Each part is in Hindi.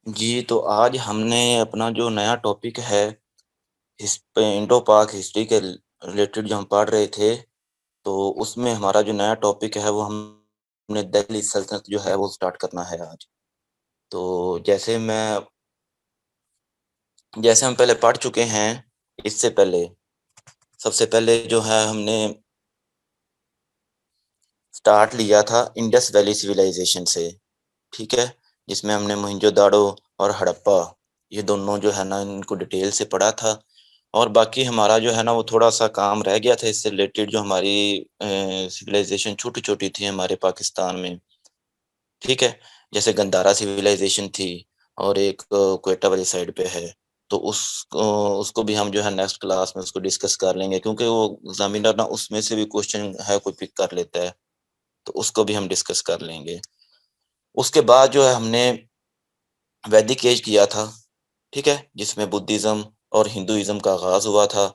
जी, तो आज हमने अपना जो नया टॉपिक है, इस पे इंडो पाक हिस्ट्री के रिलेटेड जो हम पढ़ रहे थे, तो उसमें हमारा जो नया टॉपिक है, वो हमने दिल्ली सल्तनत जो है, वो स्टार्ट करना है आज। तो जैसे हम पहले पढ़ चुके हैं, इससे पहले सबसे पहले जो है हमने स्टार्ट लिया था इंडस वैली सिविलाइज़ेशन से, ठीक है? जिसमें हमने मोहनजोदाड़ो और हड़प्पा, ये दोनों जो है ना, इनको डिटेल से पढ़ा था। और बाकी हमारा जो है ना, वो थोड़ा-सा काम रह गया था इससे रिलेटेड, जो हमारी सिविलाइज़ेशन छोटी-छोटी थी हमारे पाकिस्तान में, ठीक है? जैसे गंधारा सिविलाइज़ेशन थी और एक क्वेटा वाली साइड पे है। तो उसको भी हम जो है नेक्स्ट क्लास में उसको डिस्कस कर लेंगे, क्योंकि वो एग्ज़ामिनर ना उसमें से भी क्वेश्चन है कोई पिक कर लेता है, तो उसको भी हम डिस्कस कर लेंगे। उसके बाद जो है हमने वैदिक एज किया था, ठीक है? जिसमें बुद्धिज़्म और हिंदुइज़्म का आगाज़ हुआ था।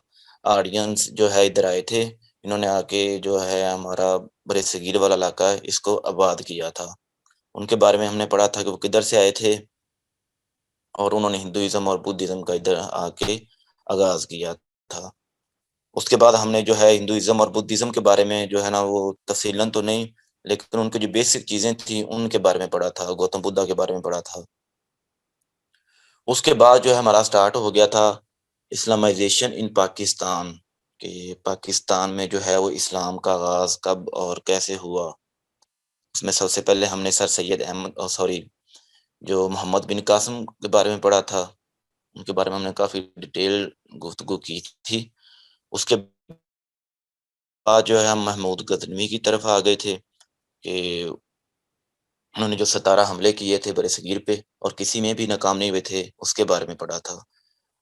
आर्यन्स जो है इधर आए थे, इन्होंने आके जो है हमारा बरसगीर वाला इलाका है, इसको आबाद किया था। उनके बारे में हमने पढ़ा था कि वो किधर से आए थे और उन्होंने हिंदुइज़्म और बुद्धिज़्म का इधर आके आगाज़ किया था। उसके बाद हमने जो है हिंदुइज़्म और बुद्धिज़्म के बारे में जो है ना, वो तफ़सीलन तो नहीं, लेकिन उनकी जो बेसिक चीज़ें थी, उनके बारे में पढ़ा था, गौतम बुद्धा के बारे में पढ़ा था। उसके बाद जो है हमारा स्टार्ट हो गया था इस्लामाइज़ेशन इन पाकिस्तान, कि पाकिस्तान में जो है वो इस्लाम का आगाज़ कब और कैसे हुआ। उसमें सबसे पहले हमने सर सैयद जो मोहम्मद बिन कासिम के बारे में पढ़ा था। उनके बारे में हमने काफ़ी डिटेल गुफ्तगू की थी। उसके बाद जो है हम महमूद गज़नवी की तरफ आ गए थे, कि उन्होंने जो 17 हमले किए थे बरसगीर पे और किसी में भी नाकाम नहीं हुए थे, उसके बारे में पढ़ा था।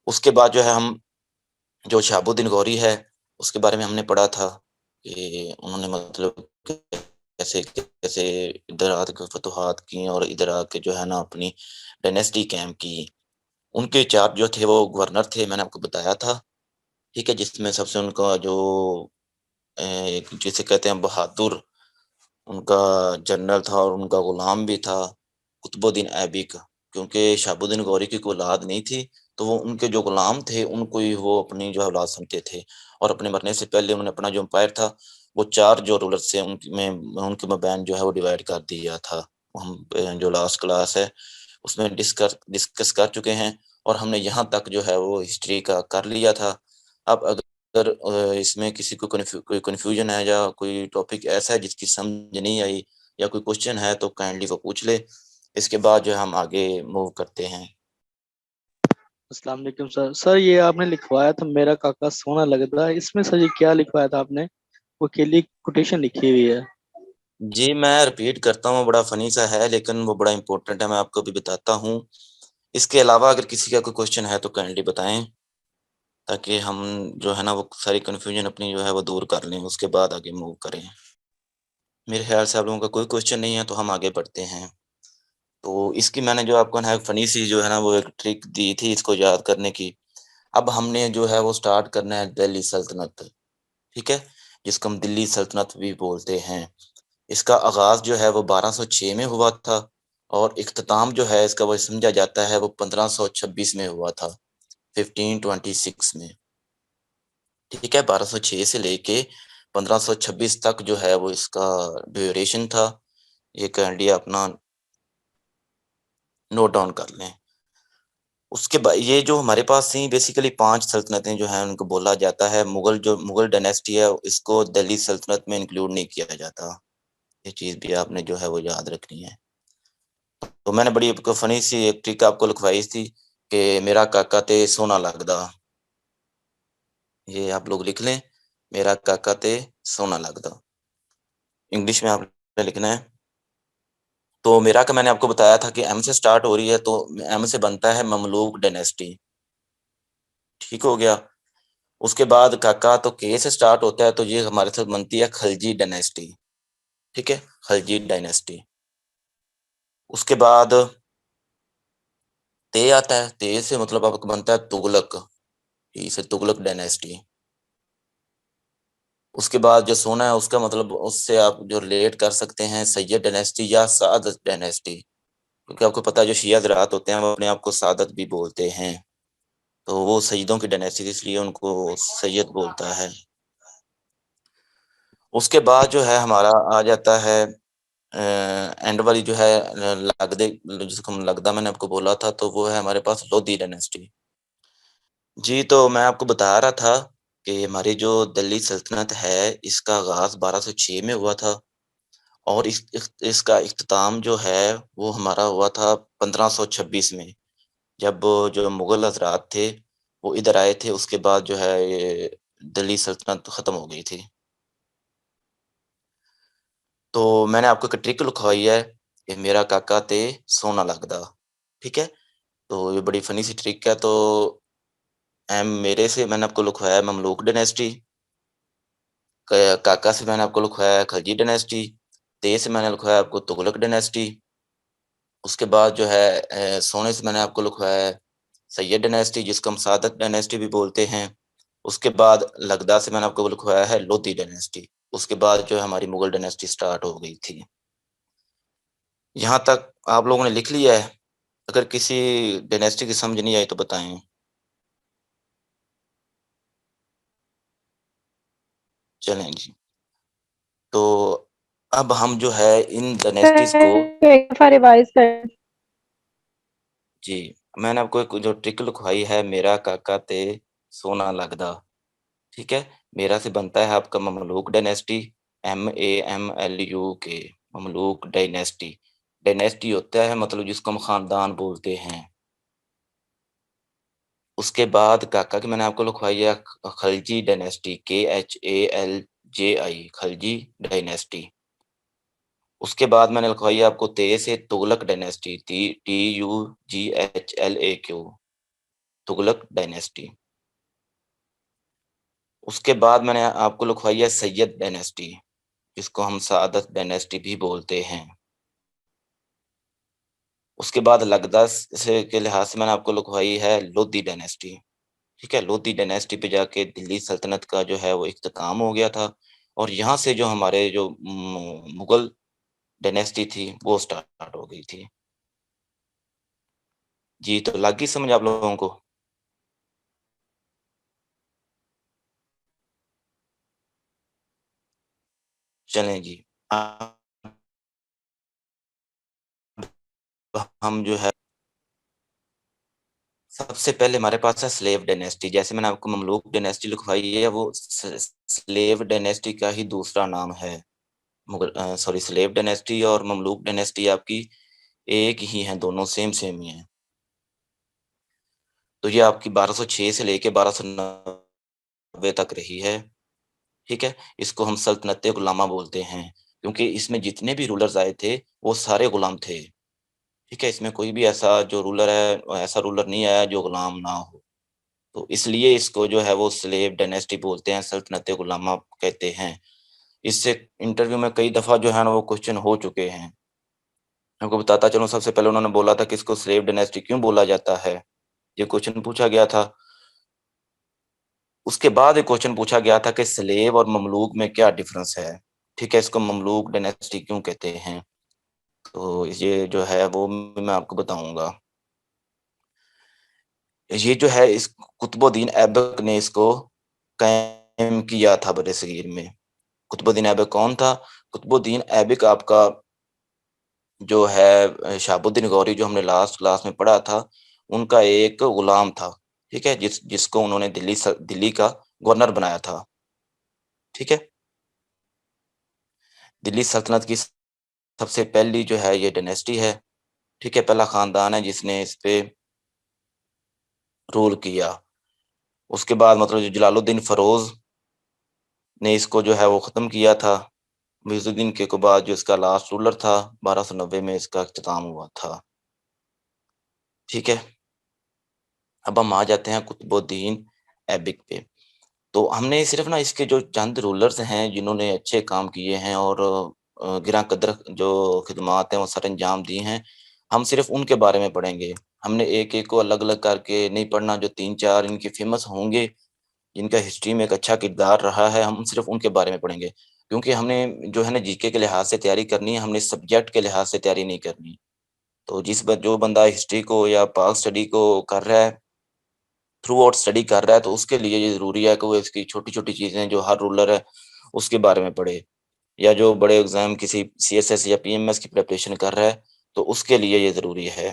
उसके बाद जो है हम जो शहाबुद्दीन गौरी है, उसके बारे में हमने पढ़ा था, कि उन्होंने मतलब कैसे-कैसे इधर आके फ़ुतूहात की और इधर आके जो है ना अपनी डायनेस्टी कायम की। उनके 4 जो थे वो गवर्नर थे, मैंने आपको बताया था, ठीक है? जिसमें सबसे उनका जो एक जिसे कहते हैं बहादुर, उनका जनरल था और उनका गुलाम भी था, कुतुबुद्दीन ऐबिक। क्योंकि शहाबुद्दीन गौरी की कोई औलाद नहीं थी, तो वो उनके जो गुलाम थे, उनको ही वो अपनी जो है औलाद समझते थे। और अपने मरने से पहले उन्होंने अपना जो एम्पायर था, वो 4 जो रूलर्स थे, उनके माबैन जो है वो डिवाइड कर दिया था। हम जो लास्ट क्लास है, उसमें डिस्कस कर चुके हैं और हमने यहाँ तक जो है वो हिस्ट्री का कर लिया था। अब अगर इसमें किसी को कोई कन्फ्यूजन है या कोई टॉपिक ऐसा है जिसकी समझ नहीं आई या कोई क्वेश्चन है, तो काइंडली वो पूछ ले। इसके बाद जो है हम आगे मूव करते हैं। अस्सलाम वालेकुम सर। सर, ये आपने लिखवाया था मेरा काका सोना लगदा, इसमें सर ये क्या लिखवाया था आपने? वो अकेली कोटेशन लिखी हुई है। जी, मैं रिपीट करता हूँ, बड़ा फ़नी सा है लेकिन वो बड़ा इम्पोर्टेंट है, मैं आपको अभी बताता हूँ। इसके अलावा अगर किसी का कोई क्वेश्चन है तो काइंडली बताएँ, ताकि हम जो है ना वो सारी कन्फ्यूजन अपनी जो है वो दूर कर लें, उसके बाद आगे मूव करें। मेरे ख़्याल से आप लोगों का कोई क्वेश्चन नहीं है, तो हम आगे बढ़ते हैं। तो इसकी मैंने जो आपको ना फ़नी सी जो है ना वो एक ट्रिक दी थी इसको याद करने की। अब हमने जो है वो स्टार्ट करना है दिल्ली सल्तनत, ठीक है? जिसको हम दिल्ली सल्तनत भी बोलते हैं। इसका आगाज़ जो है वो 1206 में हुआ था और इख्तिताम जो है इसका वो समझा जाता है वो 1526 में हुआ था, 1526 में, ठीक है? 1206 से लेके 1526 तक जो है वो इसका ड्यूरेशन था। ये काइंडली अपना नोट डाउन कर लें। उसके बा ये जो हमारे पास थी बेसिकली 5 सल्तनतें जो हैं उनको बोला जाता है। मुगल डायनेस्टी है, इसको दिल्ली सल्तनत में इंक्लूड नहीं किया जाता। ये चीज़ भी आपने जो है वो याद रखनी है। तो मैंने बड़ी एक फ़नी सी एक ट्रिक आपको लिखवाई थी, कि मेरा काका ते सोना लगदा। ये आप लोग लिख लें, मेरा काका ते सोना लगदा। इंग्लिश में आपने लिखना है। तो मेरा का मैंने आपको बताया था कि एम से स्टार्ट हो रही है, तो एम से बनता है ममलूक डायनेस्टी, ठीक हो गया? उसके बाद काका तो के से स्टार्ट होता है, तो ये हमारे साथ बनती है खलजी डायनेस्टी, ठीक है? खलजी डायनेस्टी। उसके बाद ते आता है, ते से मतलब आपका बनता है तुगलक, टी से तुगलक डायनेस्टी। उसके बाद जो सोना है उसका मतलब उससे आप जो रिलेट कर सकते हैं सैयद डायनेस्टी या साद डायनेस्टी, क्योंकि आपको पता है जो शिया हज़रात होते हैं वो अपने आप को सादत भी बोलते हैं, तो वो सैयदों की डायनेस्टी थी इसलिए उनको सैयद बोलता है। उसके बाद जो है हमारा आ जाता है एंड वाली जो है लगदे जिसको हम लगदा मैंने आपको बोला था, तो वो है हमारे पास लोधी डायनेस्टी। जी, तो मैं आपको बता रहा था कि हमारी जो दिल्ली सल्तनत है, इसका आगाज़ 1206 में हुआ था और इसका इख्तिताम जो है, वो हमारा हुआ था 1526 में। जब जो मुग़ल हज़रात थे, वो इधर आए थे, उसके बाद जो है ये दिल्ली सल्तनत ख़त्म हो गई थी। तो मैंने आपको एक ट्रिक लिखवाई है कि मेरा काका ते सोना लगदा, ठीक है? तो ये बड़ी फ़नी सी ट्रिक है, तो मेरे से मैंने आपको लिखवाया ममलूक डायनेस्टी, क काका से मैंने आपको लिखवाया खिलजी डायनेस्टी, ते से मैंने लिखवाया आपको तुगलक डायनेस्टी, उसके बाद जो है सोने से मैंने आपको लिखवाया है सैयद डायनेस्टी जिसको हम सादत डायनेस्टी भी बोलते हैं। उसके बाद लगदा से मैंने आपको लिखवाया है लोधी डायनेस्टी। उसके बाद जो है हमारी मुगल डायनेस्टी स्टार्ट हो गई थी। यहाँ तक आप लोगों ने लिख लिया है? अगर किसी डायनेस्टी की समझ नहीं आई तो बताएँ? चलें जी। तो अब हम जो है इन डायनेस्टीज़ को एक दफ़ा रिवाइज़ कर जी, मैंने आपको एक जो ट्रिक लिखवाई है मेरा काका ते सोना लगदा, ठीक है? मेरा से बनता है आपका Mamluk dynasty MAMLUK Mamluk dynasty. Dynasty होता है मतलब जिसको हम खानदान बोलते हैं। उसके बाद काका की मैंने आपको लिखवाई है Khalji dynasty KHALJI Khalji dynasty. उसके बाद मैंने लिखवाई है आपको ते से Tughlaq dynasty TUGHLAQ Tughlaq dynasty. उसके बाद मैंने आपको लिखवाई है सैयद डायनेस्टी, जिसको हम सआदत डायनेस्टी भी बोलते हैं। उसके बाद लगदा से के लिहाज से मैंने आपको लिखवाई है लोधी डायनेस्टी, ठीक है? लोधी डायनेस्टी पे जाके दिल्ली सल्तनत का जो है वो इख्तिताम हो गया था और यहाँ से जो हमारे जो मुगल डायनेस्टी थी, वो स्टार्ट हो गई थी। जी, तो लग गई समझ आप लोगों को? चलें जी। अब हम जो है सबसे पहले हमारे पास है स्लेव डायनेस्टी जैसे मैंने आपको ममलूक डायनेस्टी लिखवाई है वो स्लेव डायनेस्टी का ही दूसरा नाम है सॉरी स्लेव डायनेस्टी और ममलूक डायनेस्टी आपकी एक ही है दोनों सेम सेम ही हैं तो ये आपकी 1206 से लेके 1290 तक रही है ठीक है इसको हम सल्तनत गुलामा बोलते हैं क्योंकि इसमें जितने भी रूलर्स आए थे वो सारे गुलाम थे ठीक है इसमें कोई भी ऐसा जो रूलर है ऐसा रूलर नहीं आया जो गुलाम ना हो तो इसलिए इसको जो है वो स्लेव डायनेस्टी बोलते हैं, सल्तनत गुलामा कहते हैं। इससे इंटरव्यू में कई दफ़ा जो है ना वो क्वेश्चन हो चुके हैं। आपको बताता चलूँ सबसे पहले उन्होंने बोला था कि इसको स्लेव डायनेस्टी क्यों बोला जाता है? ये क्वेश्चन पूछा गया था। उसके बाद एक क्वेश्चन पूछा गया था कि स्लेव और ममलूक में क्या डिफरेंस है? ठीक है, इसको ममलूक डायनेस्टी क्यों कहते हैं? तो ये जो है वो मैं आपको बताऊँगा। ये जो है इस कुतुबुद्दीन ऐबक ने इसको कायम किया था बरसगीर में। कुतुबुद्दीन ऐबक कौन था? कुतुबुद्दीन ऐबक आपका जो है शहाबुद्दीन गौरी जो हमने लास्ट क्लास में पढ़ा था, उनका एक गुलाम था, ठीक है? जिसको उन्होंने दिल्ली का गवर्नर बनाया था, ठीक है? दिल्ली सल्तनत की सबसे पहली जो है ये डायनेस्टी है, ठीक है? पहला खानदान है जिसने इस पे रूल किया। उसके बाद मतलब जो जलालुद्दीन फ़िरोज़ ने इसको जो है वो ख़त्म किया था। मुइज़ुद्दीन के बाद जो इसका लास्ट रूलर था, 1290 में इसका इख्तिताम हुआ था, ठीक है? अब हम आ जाते हैं कुतुबुद्दीन ऐबक पे। तो हमने सिर्फ़ ना इसके जो चंद रूलर्स हैं जिन्होंने अच्छे काम किए हैं और गिरां कदर जो खिदमात हैं वो सरअंजाम दी हैं, हम सिर्फ़ उनके बारे में पढ़ेंगे। हमने एक-एक को अलग-अलग करके नहीं पढ़ना, जो 3-4 इनके फ़ेमस होंगे, जिनका हिस्ट्री में एक अच्छा किरदार रहा है, हम सिर्फ़ उनके बारे में पढ़ेंगे। क्योंकि हमने जो है ना जीके के लिहाज़ से तैयारी करनी है, हमने सब्जेक्ट के लिहाज़ से तैयारी नहीं करनी। तो जो बंदा हिस्ट्री को या पाक स्टडी को कर रहा है, थ्रू आउट स्टडी कर रहा है, तो उसके लिए ये ज़रूरी है कि वो इसकी छोटी-छोटी चीज़ें जो हर रूलर है, उसके बारे में पढ़े। या जो बड़े एग्ज़ाम किसी सीएसएस या पीएमएस की प्रिपरेशन कर रहा है, तो उसके लिए ये ज़रूरी है।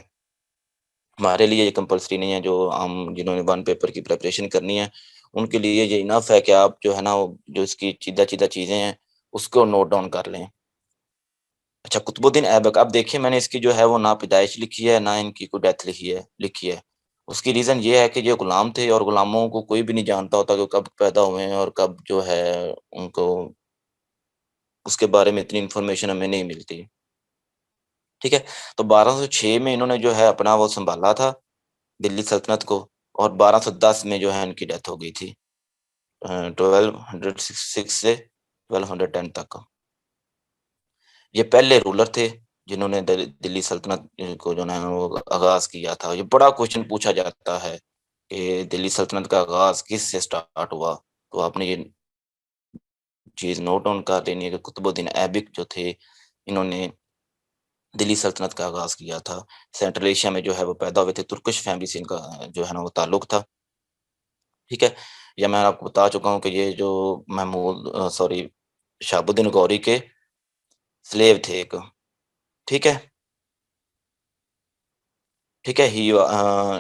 हमारे लिए ये कंपल्सरी नहीं है, जो हम जिन्होंने वन पेपर की प्रिपरेशन करनी है, उनके लिए ये इनफ है कि आप जो है ना, वो जो इसकी सीधा-सीधा चीज़ें हैं, उसको नोट डाउन कर लें। अच्छा, कुतुबुद्दीन ऐबक, अब देखिए मैंने इसकी जो है वो ना पैदाइश लिखी है, ना इनकी कोई डेथ लिखी है। उसकी रीज़न ये है कि ये गुलाम थे और गुलामों को कोई भी नहीं जानता होता कि वो कब पैदा हुए हैं और कब जो है उनको उसके बारे में इतनी इन्फॉर्मेशन हमें नहीं मिलती। ठीक है? तो 1206 में इन्होंने जो है अपना वो सँभाला था, दिल्ली सल्तनत को, और 1210 में जो है इनकी डेथ हो गई थी। 1206 से 1210 तक। ये पहले रूलर थे जिन्होंने दिल्ली सल्तनत को जो है वो आगाज़ किया था। ये बड़ा क्वेश्चन पूछा जाता है कि दिल्ली सल्तनत का आगाज़ किससे स्टार्ट हुआ? तो आपने ये चीज़ नोट डाउन कर लेनी है कि कुतुबुद्दीन ऐबिक जो थे, इन्होंने दिल्ली सल्तनत का आगाज़ किया था। सेंट्रल एशिया में जो है वो पैदा हुए थे, तुर्किश फैमिली से इनका जो है ना वो ताल्लुक था। ठीक है? या मैं आपको बता चुका हूँ कि ये जो सॉरी, शहाबुद्दीन गौरी के स्लेव थे एक। ठीक है? ठीक है?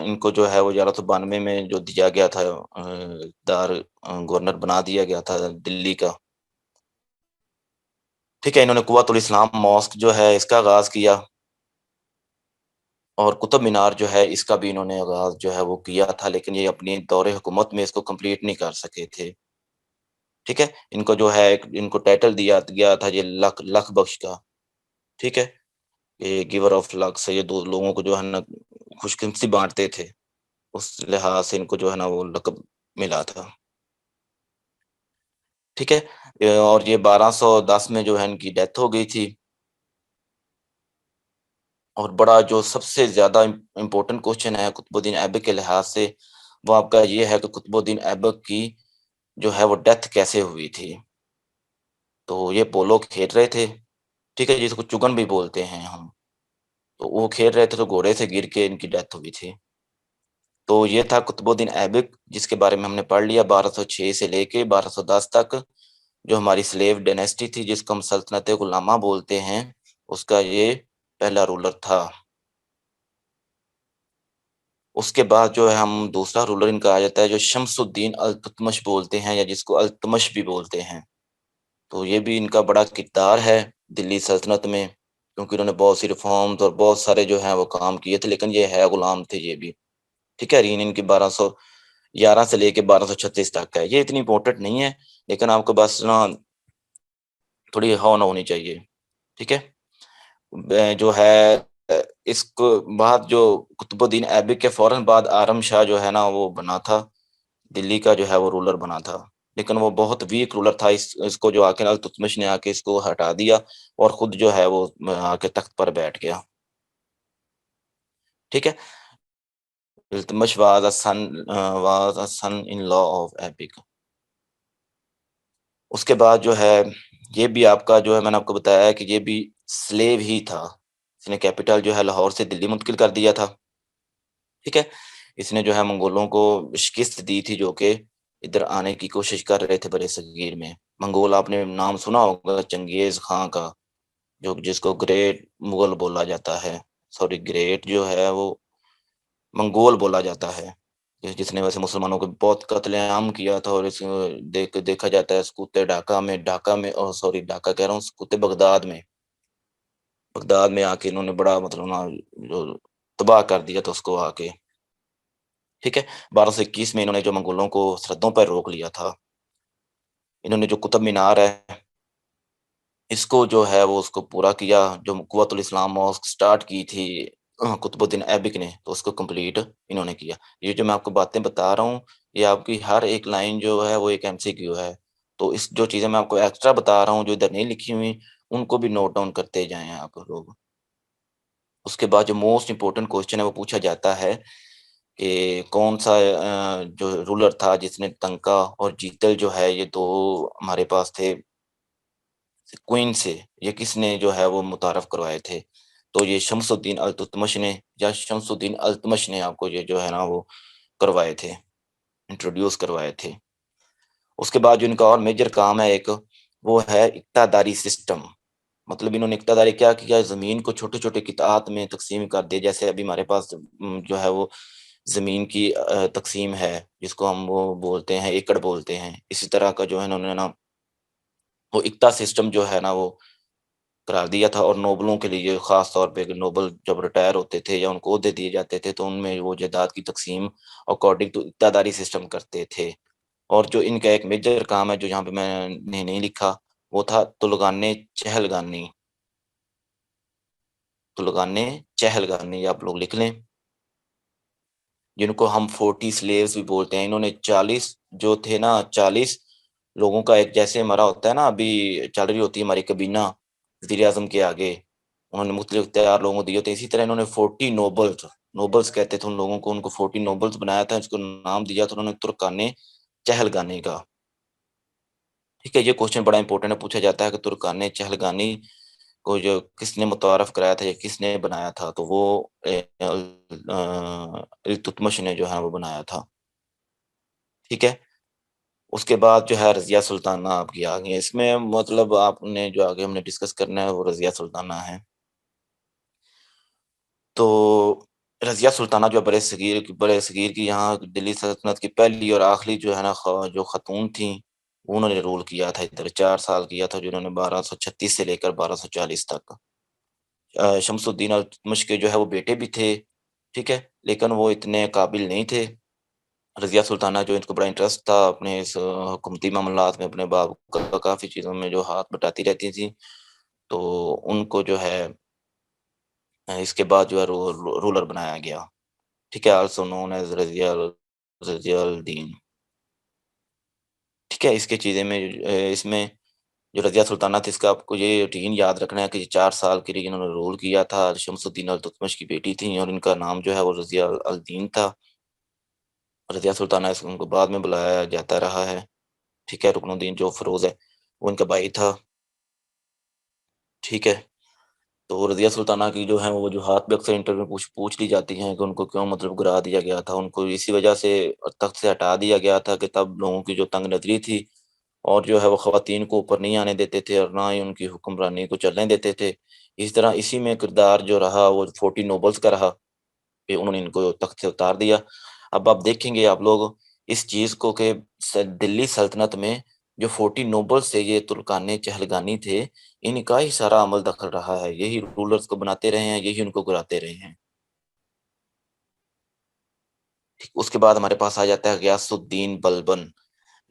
इनको जो है वो 1192 में जो दिया गया था, गवर्नर बना दिया गया था दिल्ली का। ठीक है? इन्होंने कुव्वतुल इस्लाम मॉस्क जो है इसका आगाज़ किया, और कुतुब मीनार जो है इसका भी इन्होंने आगाज़ जो है वो किया था, लेकिन ये अपनी दौरे हुकूमत में इसको कंप्लीट नहीं कर सके थे। ठीक है? इनको जो है इनको टाइटल दिया गया था ये लक लक बख्श का। ठीक है? ये गिवर ऑफ लक से ये 2 लोगों को जो है ना खुशकिस्मती बाँटते थे। उस लिहाज़ से इनको जो है ना वो लक़ब मिला था। ठीक है? और ये 1210 में जो है इनकी डेथ हो गई थी। और बड़ा जो सबसे ज़्यादा इम्पोर्टेंट क्वेश्चन है कुतुबुद्दीन ऐबक के लिहाज़ से, वो आपका ये है कि कुतुबुद्दीन ऐबक की जो है वो डेथ कैसे हुई थी? तो ये पोलो खेल रहे थे, ठीक है? जिसको चुगन भी बोलते हैं हम। तो वो खेल रहे थे तो घोड़े से गिर के इनकी डेथ हुई थी। तो ये था कुतुबुद्दीन ऐबक, जिसके बारे में हमने पढ़ लिया 1206 से लेके 1210 तक, जो हमारी स्लेव डायनेस्टी थी जिसको हम सल्तनत-ए-गुलामा बोलते हैं, उसका ये पहला रूलर था। उसके बाद जो है हम दूसरा रूलर इनका आ जाता है जो शम्सुद्दीन अल्तुतमिश बोलते हैं, या जिसको अल्तमश भी बोलते हैं। तो ये भी इनका बड़ा किरदार है दिल्ली सल्तनत में, क्योंकि इन्होंने बहुत सी रिफ़ॉर्म्स और बहुत सारे जो हैं वो काम किए थे, लेकिन ये है गुलाम थे ये भी। ठीक है? रीन इनकी 1211 से लेके 1236 तक है। ये इतनी इम्पोर्टेंट नहीं है, लेकिन आपको बस ना थोड़ी हौन होनी चाहिए। ठीक है? जो है इसको बाद जो कुतुबुद्दीन ऐबक के फ़ौरन बाद आरम शाह जो है ना वो बना था, दिल्ली का जो है वो रूलर बना था। लेकिन वो बहुत वीक रूलर था, इसको जो आके इल्तुतमिश ने आके इसको हटा दिया और खुद जो है वो आके तख्त पर बैठ गया। ठीक है? Iltutmish was a son in law of Aibak. उसके बाद जो है ये भी आपका जो है मैंने आपको बताया कि ये भी स्लेव ही था। इसने कैपिटल जो है लाहौर से दिल्ली मुंतकिल कर दिया था। ठीक है? इसने जो है मंगोलों को शिकस्त दी थी, जो कि इधर आने की कोशिश कर रहे थे बरे-सगीर में। मंगोल, आपने नाम सुना होगा चंगेज़ खां का, जो जिसको ग्रेट मुगल बोला जाता है। सॉरी, ग्रेट जो है वो मंगोल बोला जाता है। जिसने वैसे मुसलमानों को बहुत कत्लेआम किया था, और देखा जाता है सकूते ढाका में सॉरी ढाका कह रहा हूँ, सकूते बगदाद में आके इन्होंने बड़ा मतलब ना जो तबाह कर दिया था उसको आके। ठीक है? 1221 में इन्होंने जो मंगोलों को सरहदों पर रोक लिया था। इन्होंने जो कुतुब मीनार है, इसको जो है वो उसको पूरा किया, जो कुव्वतुल इस्लाम मॉस्क स्टार्ट की थी कुतुबुद्दीन ऐबक ने, तो उसको कंप्लीट इन्होंने किया। ये जो मैं आपको बातें बता रहा हूँ, ये आपकी हर एक लाइन जो है वो एक एमसीक्यू है। तो इस जो चीज़ें मैं आपको एक्स्ट्रा बता रहा हूँ, जो इधर नहीं लिखी हुई, उनको भी नोट डाउन करते जाएँ आप लोग। उसके बाद जो मोस्ट इम्पोर्टेंट क्वेश्चन है वो पूछा जाता है कि कौन-सा जो रूलर था जिसने तंका और जीतल जो है ये 2 हमारे पास थे क्वीन से, ये किसने जो है वो मुतारफ़ करवाए थे? तो ये शमसुद्दीन अल्तुतमिश ने या शमसुद्दीन अल्तमश ने आपको ये जो है ना वो करवाए थे, इंट्रोड्यूस करवाए थे। उसके बाद जो इनका और मेजर काम है एक, वो है इक्तादारी सिस्टम। मतलब इन्होंने इक्तादारी क्या किया, ज़मीन को छोटे-छोटे कितात में तक़सीम कर दिया। जैसे अभी हमारे पास जो है वो ज़मीन की तक़सीम है, जिसको हम वो बोलते हैं, एकड़ बोलते हैं। इसी तरह का जो है इन्होंने ना वो इक्ता सिस्टम जो है ना वो करार दिया था, और नोबलों के लिए ख़ास तौर पे नोबल जब रिटायर होते थे या उनको ओहदे दिए जाते थे, तो उनमें वो जायदाद की तक़सीम अकॉर्डिंग टू इक्तादारी सिस्टम करते थे। और जो इनका एक मेजर काम है, जो यहाँ पे मैंने नहीं लिखा, वो था तुलगाने-चहलगानी। तुलगाने-चहलगानी, आप लोग लिख लें, जिनको हम 40 स्लेव्स भी बोलते हैं। इन्होंने 40 जो थे ना, 40 लोगों का, एक जैसे हमारा होता है ना, अभी चल रही होती है हमारी काबीना वज़ीर-ए-आज़म के आगे, उन्होंने मुख्तलिफ इख्तियार लोगों को दिए होते हैं। इसी तरह इन्होंने 40 नोबल्स, नोबल्स कहते थे उन लोगों को, उनको 40 नोबल्स बनाया था, इसको नाम दिया था उन्होंने तुर्काने-चहलगानी का। ठीक है, ये क्वेश्चन बड़ा इंपॉर्टेंट है, पूछा जाता है कि तुर्काने-चहलगानी को जो किसने मुतअर्रफ़ कराया था या किसने बनाया था? तो वो इल्तुतमिश ने जो है वो बनाया था। ठीक है? उसके बाद जो है रज़िया सुल्ताना आपकी आ गई हैं। इसमें मतलब आपने जो आगे हमने डिस्कस करना है वो रज़िया सुल्ताना है। तो रज़िया सुल्ताना जो बरे सग़ीर की यहाँ दिल्ली सल्तनत की पहली और आखिरी जो है ना जो ख़ातून थीं, उन्होंने रूल किया था इधर, 4 साल किया था, जिन्होंने 1236 से लेकर 1240 तक। शमसुद्दीन इल्तुतमिश के जो है वो बेटे भी थे, ठीक है? लेकिन वो इतने काबिल नहीं थे। रज़िया सुल्ताना जो, इनको बड़ा इंटरेस्ट था अपने इस हुकूमती मामलात में, अपने बाप का काफ़ी चीज़ों में जो हाथ बटाती रहती थीं, तो उनको जो है इसके बाद जो है रूलर बनाया गया। ठीक है? ऑल्सो नोन एज़ रज़िया अल दीन। ठीक है? इसकी चीज़ें में इसमें जो रज़िया सुल्ताना थी, इसका आपको ये रूटीन याद रखना है कि ये 4 साल के लिए इन्होंने रूल किया था। शमसुद्दीन इल्तुतमिश की बेटी थीं और इनका नाम जो है वो रज़िया अल दीन था। रज़िया सुल्ताना इस उनको बाद में बुलाया जाता रहा है। ठीक है? रुकनुद्दीन जो फ़िरोज़ है, वो इनका भाई था। ठीक है? तो रज़िया सुल्ताना की जो है वो वजूहात भी अक्सर इंटरव्यू में पूछ पूछ ली जाती हैं कि उनको क्यों मतलब गिरा दिया गया था। उनको इसी वजह से तख्त से हटा दिया गया था कि तब लोगों की जो तंग नज़री थी, और जो है वो ख़वातीन को ऊपर नहीं आने देते थे और ना ही उनकी हुक्मरानी को चलने देते थे। इस तरह इसी में किरदार जो रहा वो 40 नोबल्स का रहा कि उन्होंने इनको तख्त से उतार दिया। अब आप देखेंगे आप लोग इस चीज़ को कि दिल्ली सल्तनत में जो 40 नोबल्स थे, ये तुर्काने चहलगानी थे, इनका ही सारा अमल दखल रहा है। यही रूलर्स को बनाते रहे हैं, यही उनको गिराते रहे हैं। ठीक, उसके बाद हमारे पास आ जाता है गियासुद्दीन बलबन।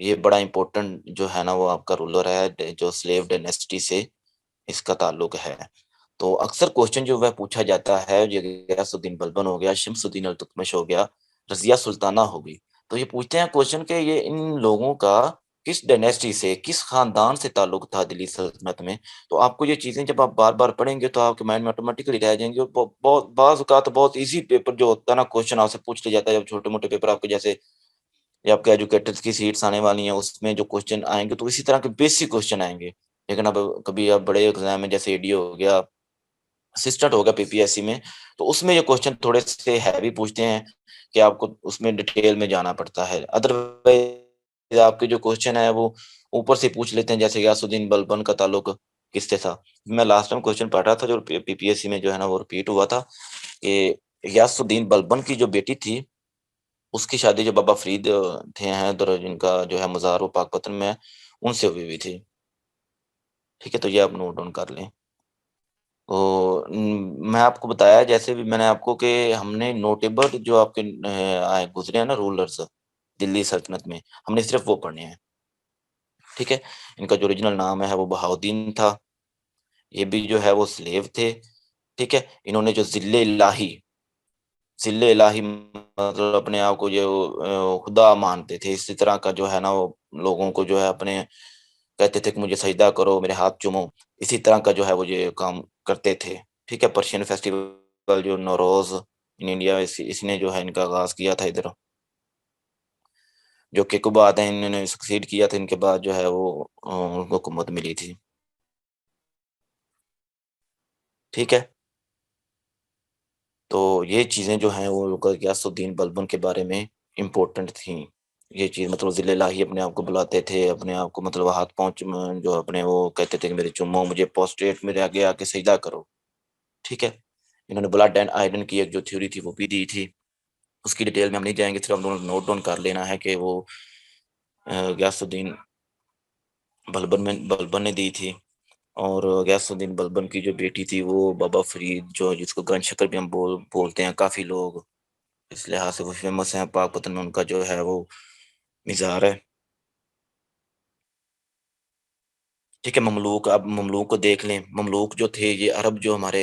ये बड़ा इम्पोर्टेंट जो है ना वो आपका रूलर है, जो स्लेव डायनेस्टी से इसका ताल्लुक है। तो अक्सर क्वेश्चन जो वह पूछा जाता है, ये गियासुद्दीन बलबन हो गया, शम्सुद्दीन इल्तुतमिश हो गया, रज़िया सुल्ताना हो गई। तो ये पूछते हैं क्वेश्चन कि ये इन लोगों का किस डायनेस्टी से, किस खानदान से ताल्लुक था दिल्ली सल्तनत में? तो आपको ये चीज़ें जब आप बार-बार पढ़ेंगे तो आपके माइंड में ऑटोमेटिकली रह जाएँगी, और बहुत बाज़ औक़ात बहुत ईज़ी पेपर जो होता है ना, क्वेश्चन आपसे पूछ लिया जाता है, जब छोटे-मोटे पेपर आपके जैसे या आपके एजुकेटर्स की सीट्स आने वाली हैं, उसमें जो क्वेश्चन आएँगे तो इसी तरह के बेसिक क्वेश्चन आएँगे। लेकिन अब कभी आप बड़े एग्ज़ाम में जैसे एडीओ हो गया, असिस्टेंट हो गया पीपीएससी में, तो उसमें ये क्वेश्चन थोड़े से हैवी पूछते हैं कि आपको उसमें डिटेल में जाना पड़ता है। अदरवाइज़ आपके जो क्वेश्चन है वो ऊपर से पूछ लेते हैं, जैसे गयासुद्दीन बलबन का ताल्लुक किससे था? मैं लास्ट टाइम क्वेश्चन पढ़ रहा था जो पीपीएससी में जो है ना वो रिपीट हुआ था कि गयासुद्दीन बलबन की जो बेटी थी, उसकी शादी जो बाबा फ़रीद थे हैं उधर, जिनका जो है मज़ार वो पाकपतन में है, उनसे हुई हुई थी। ठीक है? तो ये आप नोट डाउन कर लें। तो मैं आपको बताया जैसे भी मैंने आपको कि हमने नोटेबल जो आपके आए गुज़रे हैं ना रूलर्स दिल्ली सल्तनत में, हमने सिर्फ़ वो पढ़ने हैं। ठीक है? इनका जो ओरिजिनल नाम है वो बहाउद्दीन था। ये भी जो है वो स्लेव थे। ठीक है? इन्होंने जो ज़िल्ले-इलाही मतलब अपने आप को जो खुदा मानते थे। इसी तरह का जो है ना वो लोगों को जो है अपने कहते थे कि मुझे सजदा करो, मेरे हाथ चूमो। इसी तरह का जो है वो ये काम करते थे। ठीक है? पर्शियन फेस्टिवल जो नौरोज़ इन इंडिया इसने जो है इनका आगाज़ किया था इधर। जो कि कुबाद हैं, इन्होंने सक्सीड किया था, इनके बाद जो है वो उनको हुकूमत मिली थी। ठीक है? तो ये चीज़ें जो हैं वो गियासुद्दीन बलबन के बारे में इम्पोर्टेंट थीं। ये चीज़ मतलब ज़िल इलाही अपने आप को बुलाते थे, अपने आप को मतलब हाथ-पाँव जो अपने वो कहते थे कि मेरे चूमो, मुझे प्रोस्ट्रेट मेरे आगे आके सजदा करो, ठीक है? इन्होंने ब्लड एंड आयरन की एक जो थ्योरी थी वो भी दी थी। उसकी डिटेल में हम नहीं जाएँगे, सिर्फ़ हम लोगों को नोट डाउन कर लेना है कि वो गियासुद्दीन बलबन ने दी थी। और गियासुद्दीन बलबन की जो बेटी थी वो बाबा फ़रीद, जो जिसको गन शक्कर भी हम बोलते हैं काफ़ी लोग, इस लिहाज से वो फ़ेमस हैं, पाकपतन में उनका जो है वो मज़ार है। ठीक है, ममलूक, अब ममलूक को देख लें, ममलूक जो थे ये अरब जो हमारे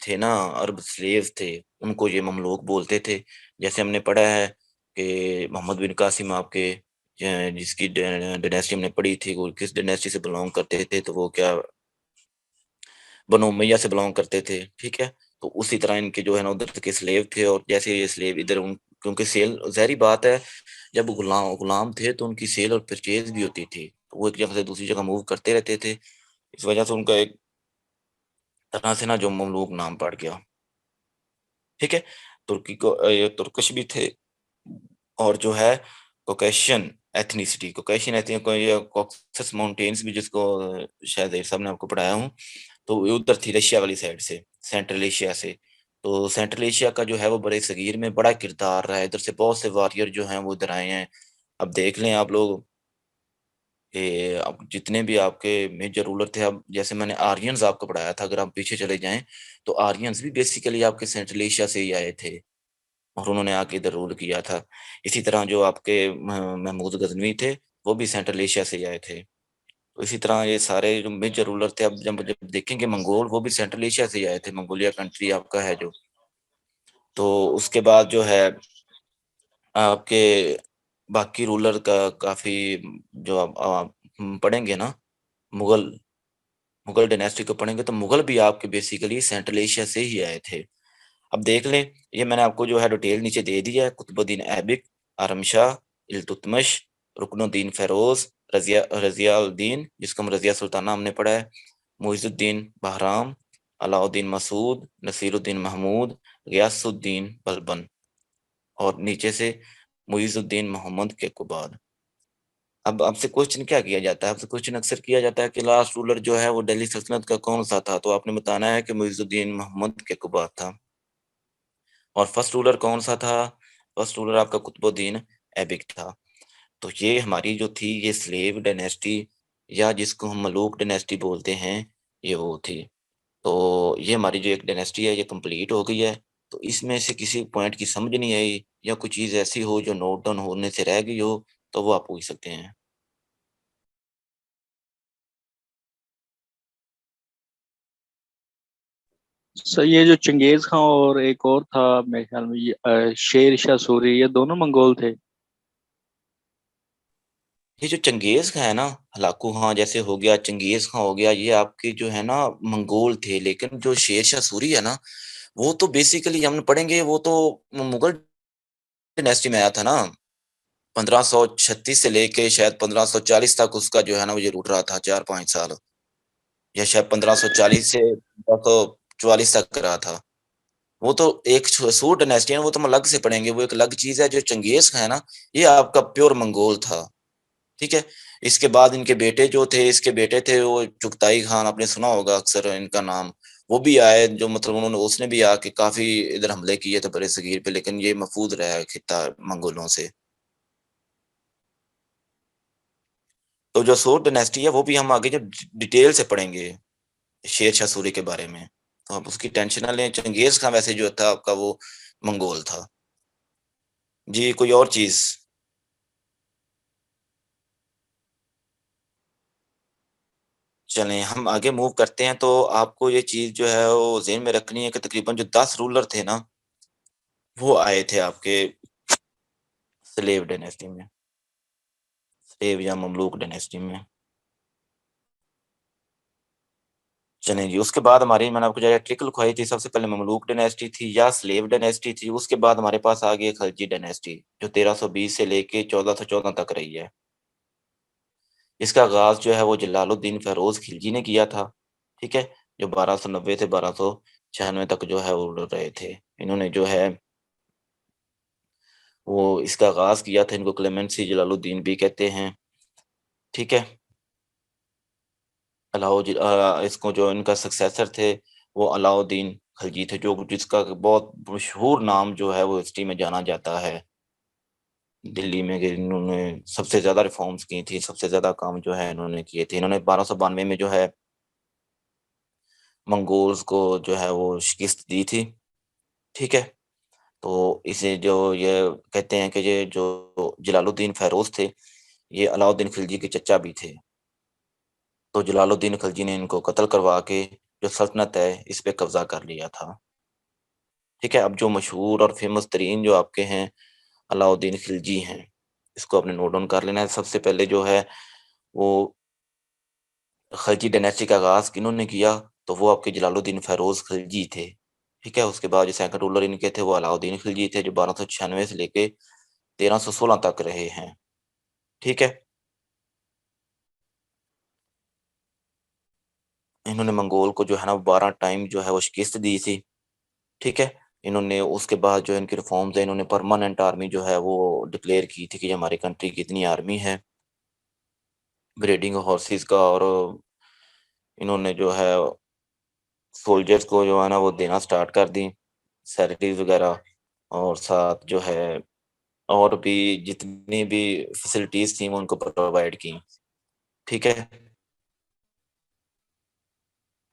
थे ना, अरब स्लेव्स थे, उनको ये ममलूक बोलते थे। जैसे हमने पढ़ा है कि मोहम्मद बिन कासिम आपके जिसकी डायनेस्टी हमने पढ़ी थी, वो किस डायनेस्टी से बिलॉन्ग करते थे, तो वो क्या बनो उमैया से बिलॉन्ग करते थे, ठीक है? तो उसी तरह इनके जो है ना उधर के स्लेव थे, और जैसे ये स्लेव इधर उन क्योंकि सेल ज़ाहिर-सी बात है, जब गुलाम गुलाम थे तो उनकी सेल और परचेज़ भी होती थी। तो वो एक जगह से दूसरी जगह मूव करते रहते थे। इस वजह से उनका एक तरह से ना जो ममलूक नाम पड़ गया, ठीक है? ये तुर्किश भी थे, और जो है कॉकेशियन एथनिसिटी, कॉकेशियन एथनि को ये कॉकेसस माउंटेन्स भी, जिसको शायद ज़हीर साहब ने आपको पढ़ाया हूँ, तो ये उधर थी रशिया वाली साइड से, सेंट्रल एशिया से। तो सेंट्रल एशिया का जो है वो बड़े-सगीर में बड़ा किरदार रहा है, इधर से बहुत से वॉरियर जो हैं वो इधर आए हैं। अब देख लें आप लोग कि अब जितने भी आपके मेजर रूलर थे, अब जैसे मैंने आर्यन्स आपको पढ़ाया था, अगर आप पीछे चले जाएँ, तो आर्यन्स भी बेसिकली आपके सेंट्रल एशिया से ही आए थे, और उन्होंने आके इधर रूल किया था। इसी तरह जो आपके महमूद गज़नवी थे, वो भी सेंट्रल एशिया से ही आए थे। तो इसी तरह ये सारे जो मेजर रूलर थे, अब जब जब देखेंगे मंगोल, वो भी सेंट्रल एशिया से ही आए थे, मंगोलिया कंट्री आपका है जो। तो उसके बाद जो है आपके बाकी रूलर का काफ़ी जो आप पढ़ेंगे ना, मुगल मुगल डायनेस्टी को पढ़ेंगे, तो मुगल भी आपके बेसिकली सेंट्रल एशिया से ही आए थे। अब देख लें, ये मैंने आपको जो है डिटेल नीचे दे दी है, कुतुबुद्दीन ऐबिक, आरमशाह, इल्तुतमिश, रुकनुद्दीन फ़िरोज़, रज़िया-उल-दीन, जिसको हम रज़िया सुल्ताना हमने पढ़ा है, मुइज़ुद्दीन बहराम, अलाउद्दीन मसूद, नसीरुद्दीन महमूद, गियासुद्दीन बलबन, और नीचे से मुइज़ुद्दीन मोहम्मद के कुबाद। अब आपसे क्वेश्चन क्या किया जाता है? आपसे क्वेश्चन अक्सर किया जाता है कि लास्ट रूलर जो है वो दिल्ली सल्तनत का कौन-सा था? तो आपने बताना है कि मुइज़ुद्दीन मोहम्मद के कुबाद था। और फर्स्ट रूलर कौन-सा था? फर्स्ट रूलर आपका कुतुबुद्दीन ऐबिक था। तो ये हमारी जो थी ये स्लेव डायनेस्टी, या जिसको हम मलूक डायनेस्टी बोलते हैं, ये वो थी। तो ये हमारी जो एक डायनेस्टी है ये कंप्लीट हो गई है। तो इसमें से किसी पॉइंट की समझ नहीं आई, या कोई चीज़ ऐसी हो जो नोट डाउन होने से रह गई हो, तो वो आप पूछ सकते हैं। सर ये जो चंगेज खां और एक और था मेरे ख्याल में, ये शेर शाह सूरी, ये दोनों मंगोल थे। ये जो चंगेज़ खां है ना, हलाकू खां जैसे हो गया, चंगेज़ खां हो गया, ये आपके जो है ना मंगोल थे, लेकिन जो शेर शाह सूरी है ना, वो तो बेसिकली हम पढ़ेंगे, वो तो मुगल डायनेस्टी में आया था ना। 1536 से लेके शायद 1540 तक उसका जो है ना वो ये रूट रहा था 4-5 साल, या शायद 1540 से 1544 तक रहा था। वो तो एक सूट डायनेस्टी है, वो तो हम अलग से पढ़ेंगे, वो एक अलग चीज़ है। जो चंगेज़ खां है ना, ये आपका प्योर मंगोल था, ठीक है? इसके बाद इनके बेटे जो थे, इसके बेटे थे वो चुगताई खान, आपने सुना होगा अक्सर इनका नाम। वो भी आए, जो मतलब उन्होंने उसने भी आके काफ़ी इधर हमले किए थे बरे-सगीर पे, लेकिन ये महफूज़ रहा है खित्ता मंगोलों से। तो जो सूट डायनेस्टी है वो भी हम आगे जब डिटेल से पढ़ेंगे, शेर शाह सूरी के बारे में, तो आप उसकी टेंशन ना लें। चंगेज़ खां वैसे जो था आपका वो मंगोल था। जी, कोई और चीज़? चलें हम आगे मूव करते हैं, तो आपको ये चीज़ जो है वो ज़हन में रखनी है कि तकरीबन जो 10 रूलर थे ना, वो आए थे आपके स्लेव डायनेस्टी में, स्लेव या ममलूक डायनेस्टी में। चलें जी, उसके बाद हमारी मैंने आपको जो है ट्रिक लिखवाई थी, सबसे पहले ममलूक डायनेस्टी थी या स्लेव डायनेस्टी थी, उसके बाद हमारे पास आ गई खलजी डायनेस्टी, जो 1320 से लेके 1414 तक रही है। इसका आगाज़ जो है वो जलालुद्दीन फ़िरोज़ खिलजी ने किया था, ठीक है? जो 1290 से 1200 96 तक जो है वो उड़ रहे थे। इन्होंने जो है वो इसका आगाज़ किया था, इनको क्लेमेंसी जलालुद्दीन भी कहते हैं, ठीक है? इसको जो इनका सक्सेसर थे, वो अलाउद्दीन खिलजी थे, जो जिसका बहुत मशहूर नाम जो है वो हिस्ट्री में जाना जाता है। दिल्ली में कि इन्होंने सबसे ज़्यादा रिफ़ॉर्म्स की थी, सबसे ज़्यादा काम जो है इन्होंने किए थे। इन्होंने 1292 में जो है मंगोल्स को जो है वो शिकस्त दी थी, ठीक है? तो इसे जो ये कहते हैं कि ये जो जलालुद्दीन फ़ैरोज़ थे, ये अलाउद्दीन खिलजी के चचा भी थे। तो जलालुद्दीन खिलजी ने इनको कत्ल करवा के जो सल्तनत है, इस पे कब्ज़ा कर लिया था, ठीक है? अब जो मशहूर और फ़ेमस तरीन जो आपके हैं, अलाउद्दीन खिलजी हैं, इसको आपने नोट डाउन कर लेना है। सबसे पहले जो है वो खिलजी डायनेस्टी का आगाज़ किन्होंने किया, तो वो आपके जलालुद्दीन फ़ैरोज़ खिलजी थे, ठीक है? उसके बाद जो सेकंड रूलर इनके थे, वो अलाउद्दीन खिलजी थे, जो 1296 से लेके 1316 तक रहे हैं, ठीक है? इन्होंने मंगोल को जो है ना 12 टाइम जो है वो शिकस्त दी थी, ठीक है? इन्होंने उसके बाद जो इनकी रिफ़ॉर्म्स हैं, इन्होंने परमानेंट आर्मी जो है वो डिक्लेयर की थी कि हमारी कंट्री की इतनी आर्मी है, ब्रीडिंग हॉर्सेस का, और इन्होंने जो है सोल्जर्स को जो है ना वो देना स्टार्ट कर दी, सैलरीज़ वग़ैरह, और साथ जो है और भी जितनी भी फैसिलिटीज़ थी वो उनको प्रोवाइड की, ठीक है?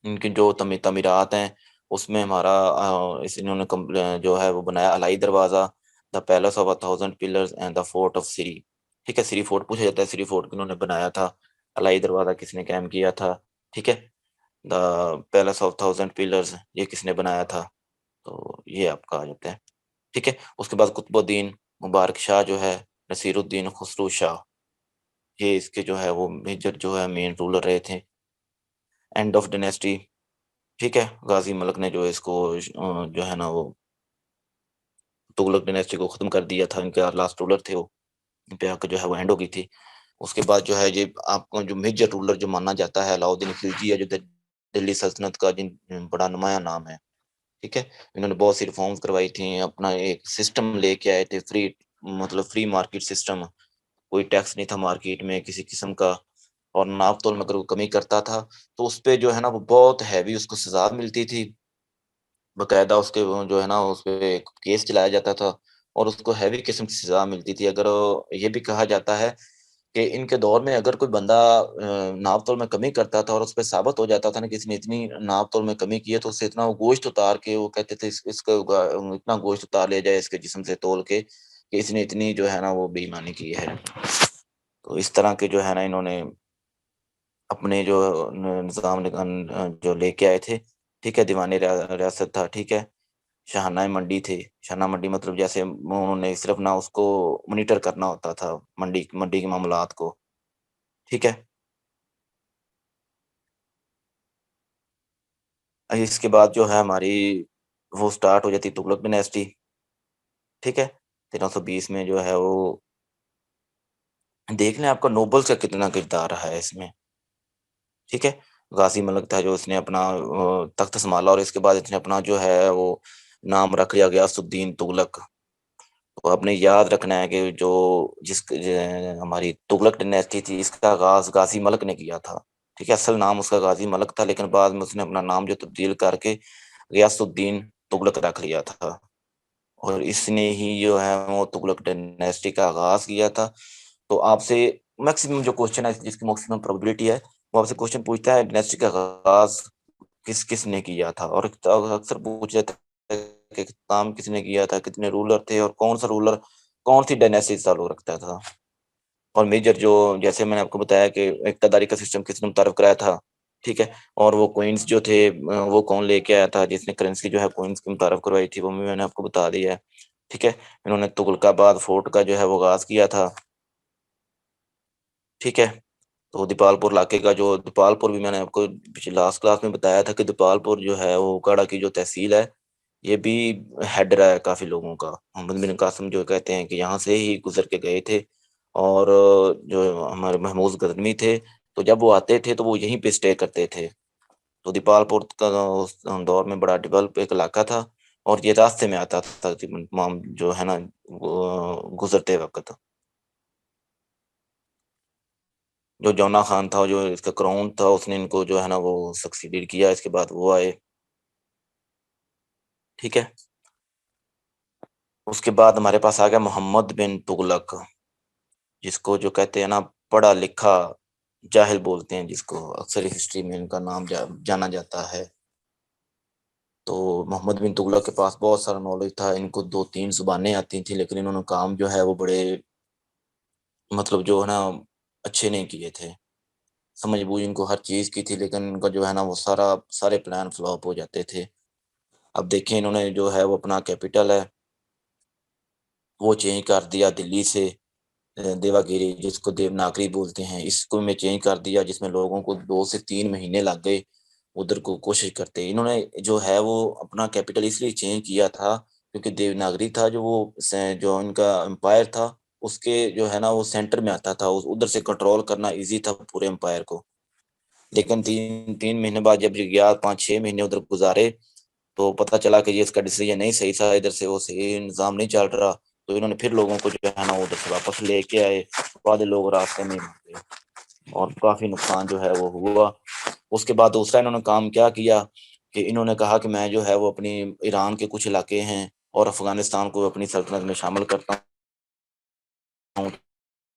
इनकी जो तमीरात हैं, उसमें हमारा इन्होंने जो है वो बनाया Alai Darwaza, the palace of a thousand pillars and the fort of Siri, ठीक है? सिरी फोर्ट पूछा जाता है, सिरी फोर्ट किन्होंने बनाया था? अलाई दरवाज़ा किसने कायम किया था? ठीक है? The palace of thousand pillars ये किसने बनाया था? तो ये आपका आ जाता है, ठीक है? उसके बाद कुतुबुद्दीन मुबारक शाह जो है, नसीरुद्दीन खुसरो शाह, ये इसके जो है वो मेजर जो है मेन रूलर रहे थे। एंड ऑफ डायनेस्टी, ठीक है? गाज़ी मलिक ने जो इसको जो है ना वो तुगलक डायनेस्टी को ख़त्म कर दिया था, इनके लास्ट रूलर थे वो, इन पे आके जो है वो एंड हो गई थी। उसके बाद जो है ये आपको जो मेजर रूलर जो माना जाता है अलाउद्दीन खिलजी है, जो दिल्ली सल्तनत का बड़ा नुमायाँ नाम है, ठीक है? इन्होंने बहुत सी रिफ़ॉर्म्स करवाई थी, अपना एक सिस्टम लेके आए थे, फ्री मार्केट सिस्टम, कोई टैक्स नहीं था मार्केट में किसी किस्म का, और नाप-तोल में अगर वो कमी करता था, तो उसपे जो है ना वो बहुत हेवी उसको सज़ा मिलती थी। बकायदा उसके वो जो है ना उसपे एक केस चलाया जाता था और उसको हेवी किस्म की सज़ा मिलती थी। अगर ये भी कहा जाता है कि इनके दौर में अगर कोई बंदा नाप-तोल में कमी करता था और उसपे साबित हो जाता था ना कि इसने इतनी नाप-तोल में कमी की है, तो उससे इतना वो गोश्त उतार के वो कहते थे इसका इतना गोश्त उतार लिया जाए इसके जिस्म से तौल के कि इसने इतनी जो है ना वो बेईमानी की है। तो इस तरह के जो है ना इन्होंने अपने जो निज़ाम जो लेके आए थे, ठीक है? दीवानी रियासत था, ठीक है? शाहनाई मंडी थे। शाहनाई मंडी मतलब जैसे उन्होंने सिर्फ़ ना उसको मॉनिटर करना होता था, मंडी मंडी के मामलात को, ठीक है? इसके बाद जो है हमारी वो स्टार्ट हो जाती है तुगलक डायनेस्टी, ठीक है? 1320 में जो है वो देख लें आपका नोबल्स का कितना किरदार रहा है इसमें, ठीक है? गाज़ी मलिक था जो इसने अपना तख़्त सँभाला और इसके बाद इसने अपना जो है वो नाम रख लिया गयासुद्दीन तुगलक। तो आपने याद रखना है कि जो हमारी तुगलक डायनेस्टी थी इसका आगाज़ गाज़ी मलिक ने किया था, ठीक है? असल नाम उसका गाज़ी मलिक था, लेकिन बाद में उसने अपना नाम जो तब्दील करके गियासुद्दीन तुगलक रख लिया था, और इसने ही जो है वो तुगलक डायनेस्टी का आगाज़ किया था। तो आपसे मैक्सिमम जो क्वेश्चन है जिसकी मैक्सिमम प्रोबेबिलिटी है, वो आपसे क्वेश्चन पूछता है डायनेस्टी का आगाज़ किसने किया था? और अक्सर पूछा जाता है कि काम किसने किया था, कितने रूलर थे और कौन-सा रूलर कौन-सी डायनेस्टी से ताल्लुक रखता था? और मेजर जो जैसे मैंने आपको बताया कि इक़्तिदारी का सिस्टम किसने मुतारिफ़ कराया था, ठीक है? और वो कॉइन्स जो थे वो कौन लेके आया था जिसने करेंसी जो है कॉइन्स की मुतारिफ़ करवाई थी, वो भी मैंने आपको बता दिया है, ठीक है? इन्होंने तुगलकाबाद फोर्ट का जो है वो आगाज़ किया था, ठीक है? तो दीपालपुर इलाके का जो दीपालपुर भी मैंने आपको पिछली लास्ट क्लास में बताया था कि दीपालपुर जो है वो उकाड़ा की जो तहसील है, ये भी हेड रहा है काफ़ी लोगों का। मोहम्मद बिन कासिम जो कहते हैं कि यहाँ से ही गुज़र के गए थे, और जो हमारे महमूद गज़नवी थे, तो जब वो आते थे तो वो यहीं पे स्टे करते थे। तो दीपालपुर का उस दौर में बड़ा डेवलप एक इलाका था और ये रास्ते में आता था तकरीबन तमाम जो है ना गुजरते वक्त। जो जौना खान था, जो इसका क्राउन था, उसने इनको जो है ना वो सक्सीडेड किया। इसके बाद वो आए, ठीक है। उसके बाद हमारे पास आ गया मोहम्मद बिन तुगलक, जिसको जो कहते हैं ना पढ़ा लिखा जाहिल बोलते हैं, जिसको अक्सर हिस्ट्री में इनका नाम जाना जाता है। तो मोहम्मद बिन तुगलक के पास बहुत सारा नॉलेज था। इनको 2-3 जुबानें आती थी, लेकिन इन्होंने काम जो है वो बड़े मतलब जो है ना अच्छे नहीं किए थे। समझ बूझ इनको हर चीज़ की थी, लेकिन इनका जो है ना वो सारे प्लान फ्लॉप हो जाते थे। अब देखिए इन्होंने जो है वो अपना कैपिटल है वो चेंज कर दिया दिल्ली से देवागिरी, जिसको देवनागरी बोलते हैं, इसको में चेंज कर दिया, जिसमें लोगों को 2 से 3 महीने लग गए उधर को कोशिश करते। इन्होंने जो है वो अपना कैपिटल इसलिए चेंज किया था क्योंकि देवनागरी था जो वो जो इनका एम्पायर था उसके जो है ना वो सेंटर में आता था। उधर से कंट्रोल करना ईज़ी था पूरे एम्पायर को। लेकिन 3 महीने बाद जब ये गया, 5-6 महीने उधर गुज़ारे, तो पता चला कि ये इसका डिसीजन नहीं सही था, इधर से वो सही निज़ाम नहीं चल रहा। तो इन्होंने फिर लोगों को जो है ना उधर से वापस लेके आए। बाद लोग रास्ते में ही मर गए और काफ़ी नुकसान जो है वो हुआ। उसके बाद दूसरा इन्होंने काम क्या किया कि इन्होंने कहा कि मैं जो है वो अपनी ईरान के कुछ इलाके हैं और अफ़गानिस्तान को अपनी सल्तनत में शामिल करता हूँ। तो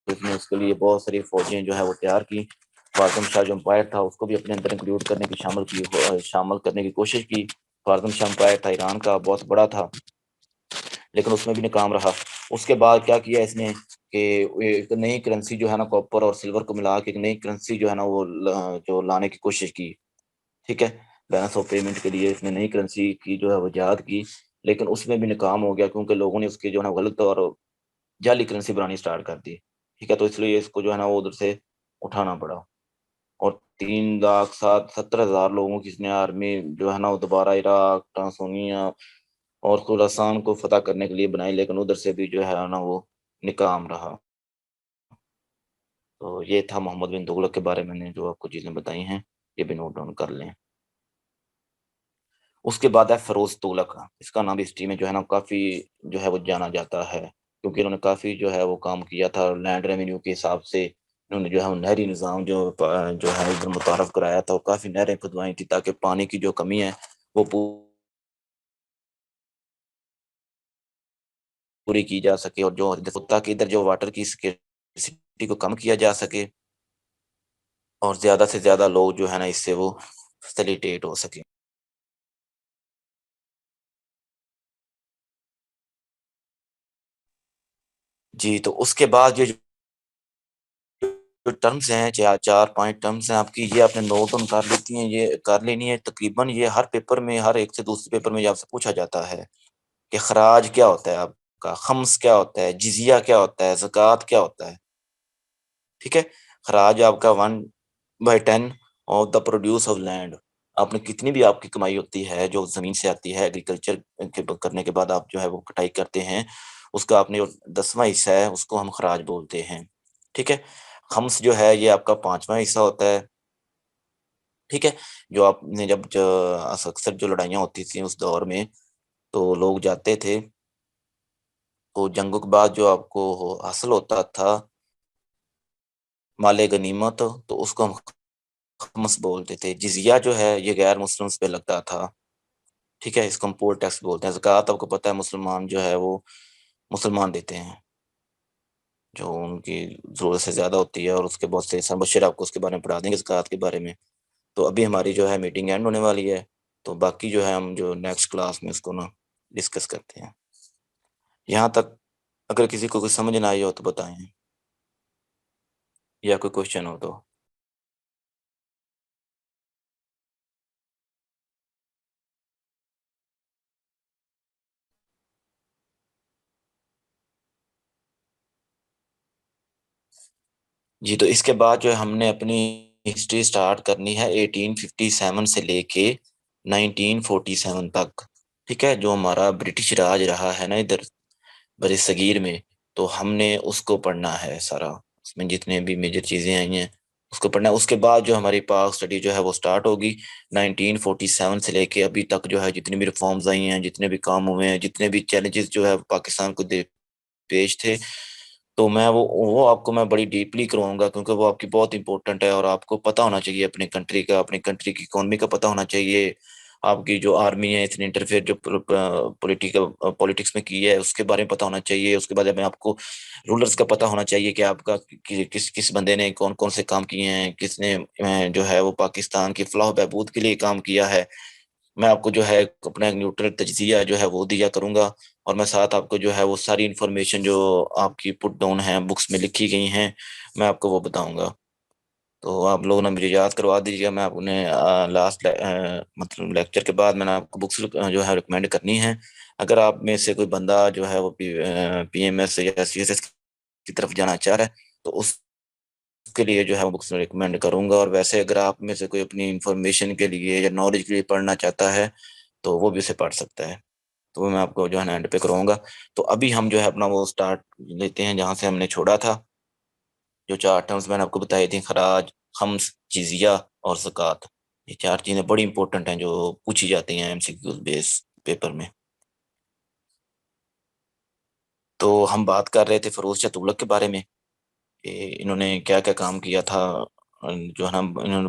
इसने उसके लिए बहुत सारी फ़ौजें जो है वो तैयार की। ख़वाज़म शाह जो एम्पायर था उसको भी अपने अंदर इंक्लूड करने की शामिल करने की कोशिश की। ख़वाज़म शाह एम्पायर था ईरान का, बहुत बड़ा था, लेकिन उसमें भी नाकाम रहा। उसके बाद क्या किया इसने कि एक नई करेंसी जो है ना कॉपर और सिल्वर को मिला के एक नई करेंसी जो है ना वो जो लाने की कोशिश की, ठीक है। बैलेंस ऑफ पेमेंट के लिए इसने नई करेंसी की जो है वो इजाद की, लेकिन उसमें भी नाकाम हो गया क्योंकि लोगों ने उसकी जो है ना गलत और जाली करेंसी बनानी स्टार्ट कर दी, ठीक है। तो इसलिए इसको जो है ना वो उधर से उठाना पड़ा और 3,70,000 लोगों की इसने आर्मी जो है ना वो दोबारा इराक, ट्रांसोनिया और खुरासान को फतह करने के लिए बनाई, लेकिन उधर से भी जो है ना वो नाकाम रहा। तो ये था मोहम्मद बिन तुगलक के बारे में मैंने जो आपको चीज़ें बताई हैं, ये भी नोट डाउन कर लें। उसके बाद है फ़िरोज़ तुगलक। इसका नाम हिस्ट्री में जो है ना काफ़ी जो है वो जाना जाता है, क्योंकि इन्होंने काफ़ी जो है वो काम किया था लैंड रेवेन्यू के हिसाब से। इन्होंने जो है वो नहरी निज़ाम जो है इधर मुतारफ़ कराया था और काफ़ी नहरें खुदवाई थी ताकि पानी की जो कमी है वो पूरी की जा सके और जो ताकि इधर जो वाटर की स्केर्सिटी को कम किया जा सके और ज़्यादा से ज़्यादा लोग जो है ना इससे वो फैसिलिटेट हो सकें। जी, तो उसके बाद ये जो टर्म्स हैं, 4-5 टर्म्स हैं आपकी, ये आपने नोट डाउन कर लेती हैं, ये कर लेनी है। तकरीबन ये हर पेपर में, हर एक से दूसरे पेपर में ये आपसे पूछा जाता है कि खराज क्या होता है आपका, खम्स क्या होता है, जिज़िया क्या होता है, ज़कात क्या होता है, ठीक है? खराज आपका 1/10 of the produce of land. आपने कितनी भी आपकी कमाई होती है, जो ज़मीन से आती है, एग्रीकल्चर के करने के बाद आप जो है वो कटाई करते हैं, उसका आपने जो 10वां हिस्सा है, उसको हम खराज बोलते हैं, ठीक है? खम्स जो है, ये आपका 5वां हिस्सा होता है, ठीक है? जो आपने जब ज अक्सर जो लड़ाइयाँ होती थी उस दौर में, तो लोग जाते थे, तो जंगों के बाद जो आपको हासिल होता था माल-ए-गनीमत, तो उसको हम खम्स बोलते थे। जिज़िया जो है, ये गैर मुस्लिम्स पे लगता था, ठीक है? इसको हम पोल टैक्स बोलते हैं। ज़कात आपको पता है मुसलमान जो है वो मुसलमान देते हैं, जो उनकी ज़रूरत से ज़्यादा होती है और उसके बहुत से मुबश्शिर आपको उसके बारे में पढ़ा देंगे ज़कात के बारे में। तो अभी हमारी जो है मीटिंग एंड होने वाली है, तो बाकी जो है हम जो नेक्स्ट क्लास में इसको ना डिस्कस करते हैं। यहाँ तक अगर किसी को कुछ समझ ना आई हो तो बताएँ या कोई क्वेश्चन हो तो? जी, तो इसके बाद जो है हमने अपनी हिस्ट्री स्टार्ट करनी है 1857 से लेके 1947 तक, ठीक है? जो हमारा ब्रिटिश राज रहा है ना इधर बरसगीर में, तो हमने उसको पढ़ना है सारा। उसमें जितने भी मेजर चीज़ें आई हैं, उसको पढ़ना है। उसके बाद जो हमारी पाक स्टडी जो है वो स्टार्ट होगी। 1947 से लेके अभी तक जो है जितनी भी रिफॉर्म्स आई हैं, जितने भी काम हुए हैं, जितने भी चैलेंजेस जो है पाकिस्तान को पेश थे, तो मैं वो आपको मैं बड़ी डीपली करवाऊंगा, क्योंकि वो आपकी बहुत इंपॉर्टेंट है। और आपको पता होना चाहिए अपनी कंट्री का, अपनी कंट्री की इकोनॉमी का पता होना चाहिए। आपकी जो आर्मी है इसने इंटरफेयर जो पॉलिटिक्स में की है उसके बारे में पता होना चाहिए। उसके बाद में आपको रूलर्स का पता होना चाहिए कि आपका किस किस बंदे ने कौन कौन से काम किए हैं, किसने जो है वो पाकिस्तान की फलाह बहबूद के लिए काम किया है। मैं आपको जो है अपना एक न्यूट्रल तजिया जो है वो दिया करूंगा। और मैं साथ आपको जो है वो सारी इन्फॉर्मेशन जो आपकी पुट डाउन है बुक्स में लिखी गई हैं, मैं आपको वो बताऊंगा। तो आप लोगों ने मुझे याद करवा दीजिएगा। मैं आपने लास्ट मतलब लेक्चर के बाद मैंने आपको बुक्स जो है रिकमेंड करनी है। अगर आप में से कोई बंदा जो है वो पीएमएस या सीएसएस की तरफ जाना चाह रहा है, तो उसके लिए जो है वो बुक्स रिकमेंड करूंगा। और वैसे अगर आप में से कोई अपनी इंफॉर्मेशन के लिए या नॉलेज के लिए पढ़ना चाहता है, तो वो भी उसे पढ़ सकता है। तो वो मैं आपको जो है ना एंड पे करवाऊंगा। तो अभी हम जो है अपना वो स्टार्ट लेते हैं जहाँ से हमने छोड़ा था। जो चार टर्म्स मैंने आपको बताई थी, खराज, खम्स, जिजिया और ज़कात, ये चार चीजें बड़ी इंपॉर्टेंट हैं जो पूछी जाती हैं एमसीक्यू बेस पेपर में। तो हम बात कर रहे थे फिरोज शाह तुगलक के बारे में कि इन्होंने क्या क्या काम किया था। जो है ना इन्होंने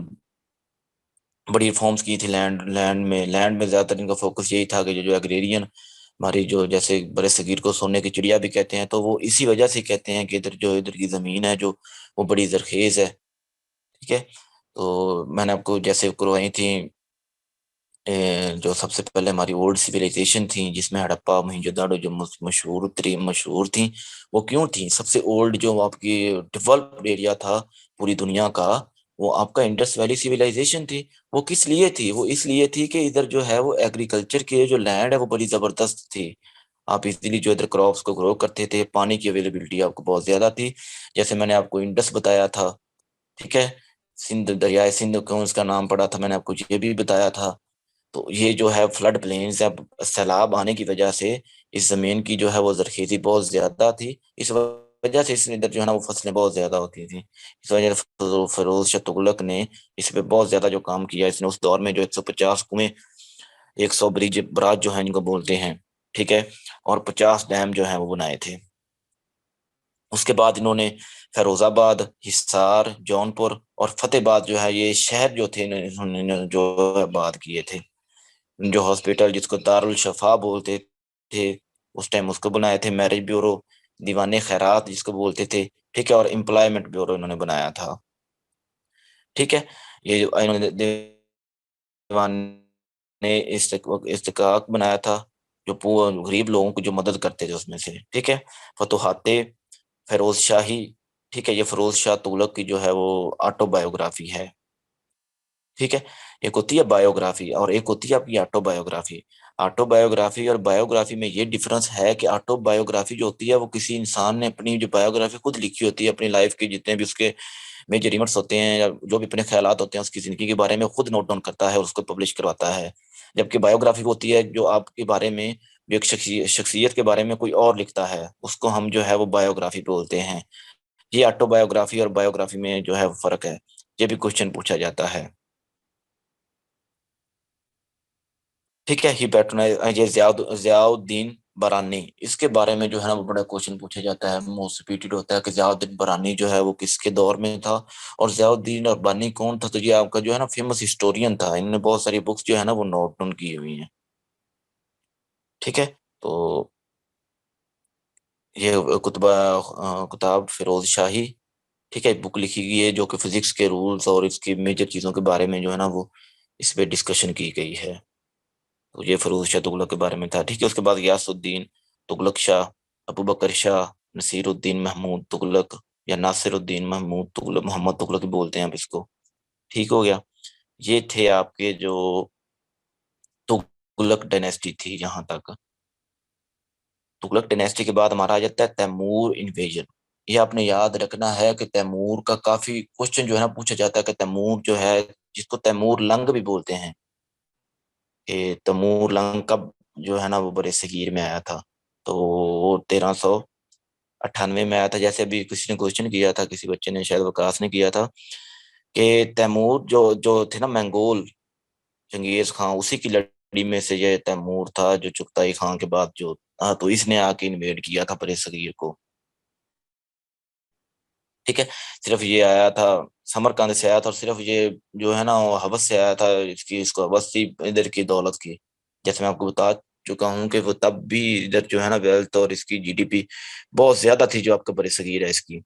बड़ी रिफॉर्म्स की थी। लैंड में ज्यादातर इनका फोकस यही था कि जो एग्रेरियन हमारी जो जैसे बड़े सगीर को सोने की चिड़िया भी कहते हैं, तो वो इसी वजह से कहते हैं कि इधर की जमीन है जो वो बड़ी जरखेज है। ठीक है। तो मैंने आपको जैसे करवाई थी जो सबसे पहले हमारी ओल्ड सिविलाइजेशन थी जिसमें हड़प्पा मोहनजोदड़ो जो मशहूर थी। वो क्यों थी सबसे ओल्ड? जो आपकी डेवलप्ड एरिया था पूरी दुनिया का, वो आपका इंडस वैली सिविलाइजेशन थी। वो किस लिए थी? वो इसलिए थी कि इधर जो है वो एग्रीकल्चर की जो लैंड है वो बड़ी जबरदस्त थी। आप इजीली जो इधर क्रॉप्स को ग्रो करते थे, पानी की अवेलेबिलिटी आपको बहुत ज्यादा थी। जैसे मैंने आपको इंडस बताया था, ठीक है, सिंध, दरियाए सिंध क्यों इसका नाम पड़ा था, मैंने आपको ये भी बताया था। तो ये जो है फ्लड प्लेन्स, अब सैलाब आने की वजह से इस जमीन की जो है वो जरखेजी बहुत ज्यादा थी। इस वजह से इसमें इधर जो है ना वो फसलें बहुत ज्यादा होती थी। इस वजह से फिरोज शाह तुगलक ने इस पे बहुत ज्यादा जो काम किया, इसने उस दौर में जो 150 कुएं, 100 ब्रिज बराज जो है इनको बोलते हैं, ठीक है, और 50 डैम जो है वो बनाए थे। उसके बाद इन्होंने फिरोजाबाद, हिसार, जौनपुर और फतेहाबाद जो है ये शहर जो थे इन्होंने जो आबाद किए थे। जो हॉस्पिटल जिसको दारुल शफा बोलते थे उस टाइम उसको बनाए थे। मैरिज ब्यूरो, दीवाने खैरात जिसको बोलते थे, ठीक है, और एम्प्लॉयमेंट ब्यूरो इन्होंने बनाया था। ठीक है। ये जो इन्होंने दीवान ने इस्तेकाक बनाया था, जो गरीब लोगों की जो मदद करते थे उसमें से। ठीक है। फतुहाते फिरोज शाही, ठीक है, ये फिरोज शाह तुगलक की जो है वो ऑटोबायोग्राफी है। ठीक है। एक होती है बायोग्राफी और एक होती है आपकी ऑटोबायोग्राफी। ऑटोबायोग्राफी और बायोग्राफी में ये डिफरेंस है कि ऑटोबायोग्राफी जो होती है वो किसी इंसान ने अपनी जो बायोग्राफी खुद लिखी होती है, अपनी लाइफ के जितने भी उसके मेजर इवेंट्स होते हैं या जो भी अपने ख्यालात होते हैं उसकी जिंदगी के बारे में खुद नोट डाउन करता है और उसको पब्लिश करवाता है। जबकि बायोग्राफी होती है जो आपके बारे में, जो एक शख्सियत के बारे में कोई और लिखता है, उसको हम जो है वो बायोग्राफी बोलते हैं। ये ऑटोबायोग्राफी और बायोग्राफी में जो है फर्क है। ये भी क्वेश्चन पूछा जाता है। ठीक है। ही पैट्रोनाइज ये जियाउद्दीन बरानी, इसके बारे में जो है ना वो बड़ा क्वेश्चन पूछा जाता है, मोस्ट रिपीटेड होता है कि जियाउद्दीन बरानी जो है वो किसके दौर में था और जियाउद्दीन और बरानी कौन था। तो ये आपका जो है ना फेमस हिस्टोरियन था। इन्होंने बहुत सारी बुक्स जो है ना वो नोट डाउन की हुई हैं। ठीक है। तो ये कुताब फिरोज शाही, ठीक है, बुक लिखी गई है जो कि फिजिक्स के रूल्स और इसकी मेजर चीजों के बारे में जो है ना वो इस पे डिस्कशन की गई है। तो ये फिरोज शाह तुगलक के बारे में था। ठीक है। उसके बाद गयासुद्दीन तुगलक शाह, अबू बकर शाह, नसीरुद्दीन महमूद तुगलक या नासिरुद्दीन महमूद तुगलक, मोहम्मद तुगलक भी बोलते हैं आप इसको। ठीक हो गया। ये थे आपके जो तुगलक डायनेस्टी थी यहाँ तक। तुगलक डायनेस्टी के बाद हमारा आ जाता है तैमूर इन्वेजन। ये आपने याद रखना है कि तैमूर का काफी क्वेश्चन जो है ना पूछा जाता है कि तैमूर जो है, जिसको तैमूर लंग भी बोलते हैं, कि तैमूर लंग कब जो है ना वो बड़े सगीर में आया था। तो वो 1398 में आया था। जैसे अभी किसी ने क्वेश्चन किया था, किसी बच्चे ने, शायद वकास ने किया था कि तैमूर जो जो थे ना मंगोल, चंगेज खान उसी की लड़ी में से ये तैमूर था, जो चुगताई खान के बाद जो, हाँ, तो इसने आके इन्वेड किया था बरे को। ठीक है। सिर्फ ये आया था, समरकंद से आया था, और सिर्फ ये जो है ना वो हवस से आया था, इसकी इसको हवस थी इधर की दौलत की। जैसे मैं आपको बता चुका हूँ कि वो तब भी इधर जो है ना वेल्थ और इसकी जीडीपी बहुत ज्यादा थी जो आपके बरे है इसकी।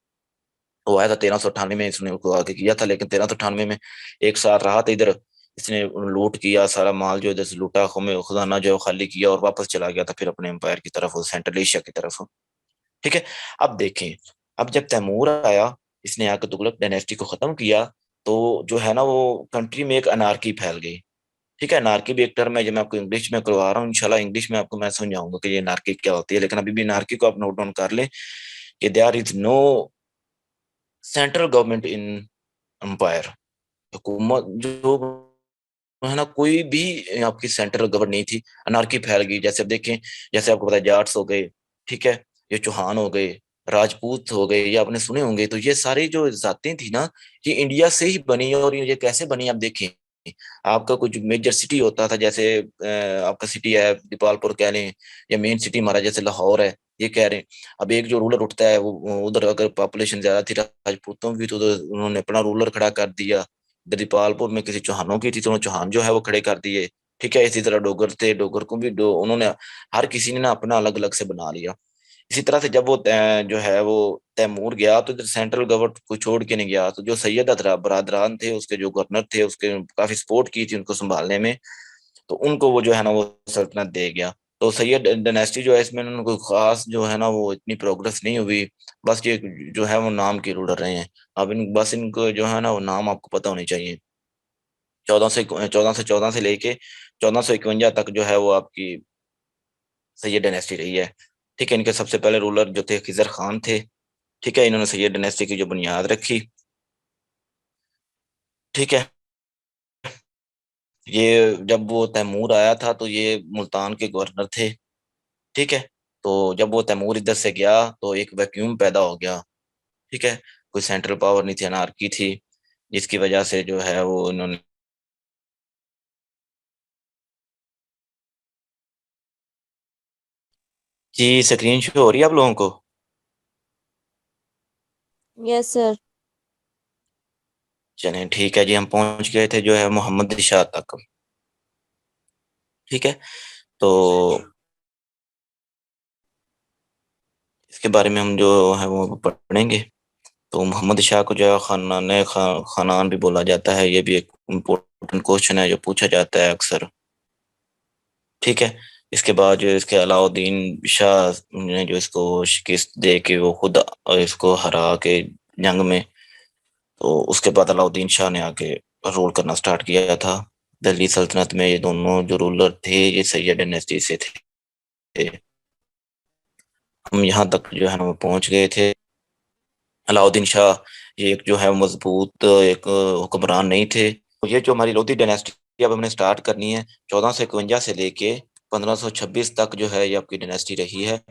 वो आया था 1398 में, इसने उसको आगे किया था, लेकिन 1398 में एक साल रहा था इधर। इसने लूट किया सारा माल जो इधर से लूटा, खजाना जो है वो खाली किया और वापस चला गया था फिर अपने एम्पायर की तरफ, सेंट्रल एशिया की तरफ। ठीक है। अब देखें, अब जब तैमूर आया, इसने आकर तुगलक डायनेस्टी को खत्म किया, तो जो है ना वो कंट्री में एक अनार्की फैल गई। ठीक है। अनार्की भी एक टर्म है जो मैं आपको इंग्लिश में करवा रहा हूँ, इंशाल्लाह इंग्लिश में आपको मैं समझाऊंगा कि ये अनार्की क्या होती है, लेकिन अभी भी अनार्की को आप नोट डाउन कर लें कि there is no central government in empire. हुकूमत जो है ना कोई भी आपकी सेंट्रल गवर्नमेंट नहीं थी, अनार्की फैल गई। जैसे अब देखें, जैसे आपको पता है जाट्स हो गए, ठीक है, ये चौहान हो गए, राजपूत हो गए, ये आपने सुने होंगे, तो ये सारी जो जातें थी ना, ये इंडिया से ही बनी है। और ये कैसे बनी आप देखें, आपका कुछ मेजर सिटी होता था, जैसे आपका सिटी है दीपालपुर कह लें, या मेन सिटी हमारा जैसे लाहौर है, ये कह रहे हैं। अब एक जो रूलर उठता है, वो उधर अगर पॉपुलेशन ज्यादा थी राजपूतों की, तो उधर उन्होंने अपना रूलर खड़ा कर दिया। दीपालपुर में किसी चौहानों की थी, तो उन्होंने चौहान जो है वो खड़े कर दिए। ठीक है। इसी तरह डोगर थे, डोगर को भी उन्होंने, हर किसी ने ना अपना अलग अलग से बना लिया। इसी तरह से जब वो जो है वो तैमूर गया, तो इधर सेंट्रल गवर्नमेंट को छोड़ के नहीं गया, तो जो सैयद बरादरान थे, उसके जो गवर्नर थे, उसके काफी सपोर्ट की थी उनको संभालने में, तो उनको वो जो है ना वो सल्तनत दे गया। तो सैयद डायनेस्टी जो है, इसमें उनको खास जो है ना वो इतनी प्रोग्रेस नहीं हुई। बस ये जो है वो नाम के रूलर रहे हैं। अब इन बस इनको जो है ना वो नाम आपको पता होनी चाहिए। 1414 से लेके 1451 तक जो है वो आपकी सैयद डायनेस्टी रही है। ठीक है। इनके सबसे पहले रूलर जो थे खिजर खान थे। ठीक है। इन्होंने सैयद डायनेस्टी की जो बुनियाद रखी। ठीक है। ये जब वो तैमूर आया था, तो ये मुल्तान के गवर्नर थे। ठीक है। तो जब वो तैमूर इधर से गया, तो एक वैक्यूम पैदा हो गया। ठीक है। कोई सेंट्रल पावर नहीं थी, अनार्की थी, जिसकी वजह से जो है वो उन्होंने, जी स्क्रीन शो हो रही है आप लोगों को? Yes sir. चलें ठीक है जी, हम पहुंच गए थे जो है मोहम्मद शाह तक। ठीक है। तो इसके बारे में हम जो है वो पढ़ेंगे। तो मोहम्मद शाह को जो है खानान भी बोला जाता है, ये भी एक इम्पोर्टेंट क्वेश्चन है जो पूछा जाता है अक्सर। ठीक है। इसके बाद जो इसके अलाउद्दीन शाह ने जो इसको शिकस्त दे के वो खुद इसको हरा के जंग में, तो उसके बाद अलाउद्दीन शाह ने आके रूल करना स्टार्ट किया था। दिल्ली सल्तनत में ये दोनों जो रूलर थे, ये सैयद डायनेस्टी से थे। हम यहाँ तक जो है ना वो पहुंच गए थे। अलाउद्दीन शाह ये एक जो है मजबूत एक हुक्मरान नहीं थे। तो ये जो हमारी लोधी डायनेस्टी अब हमने स्टार्ट करनी है, 1451 से लेके 1526 तक जो है ये आपकी डायनेस्टी रही है।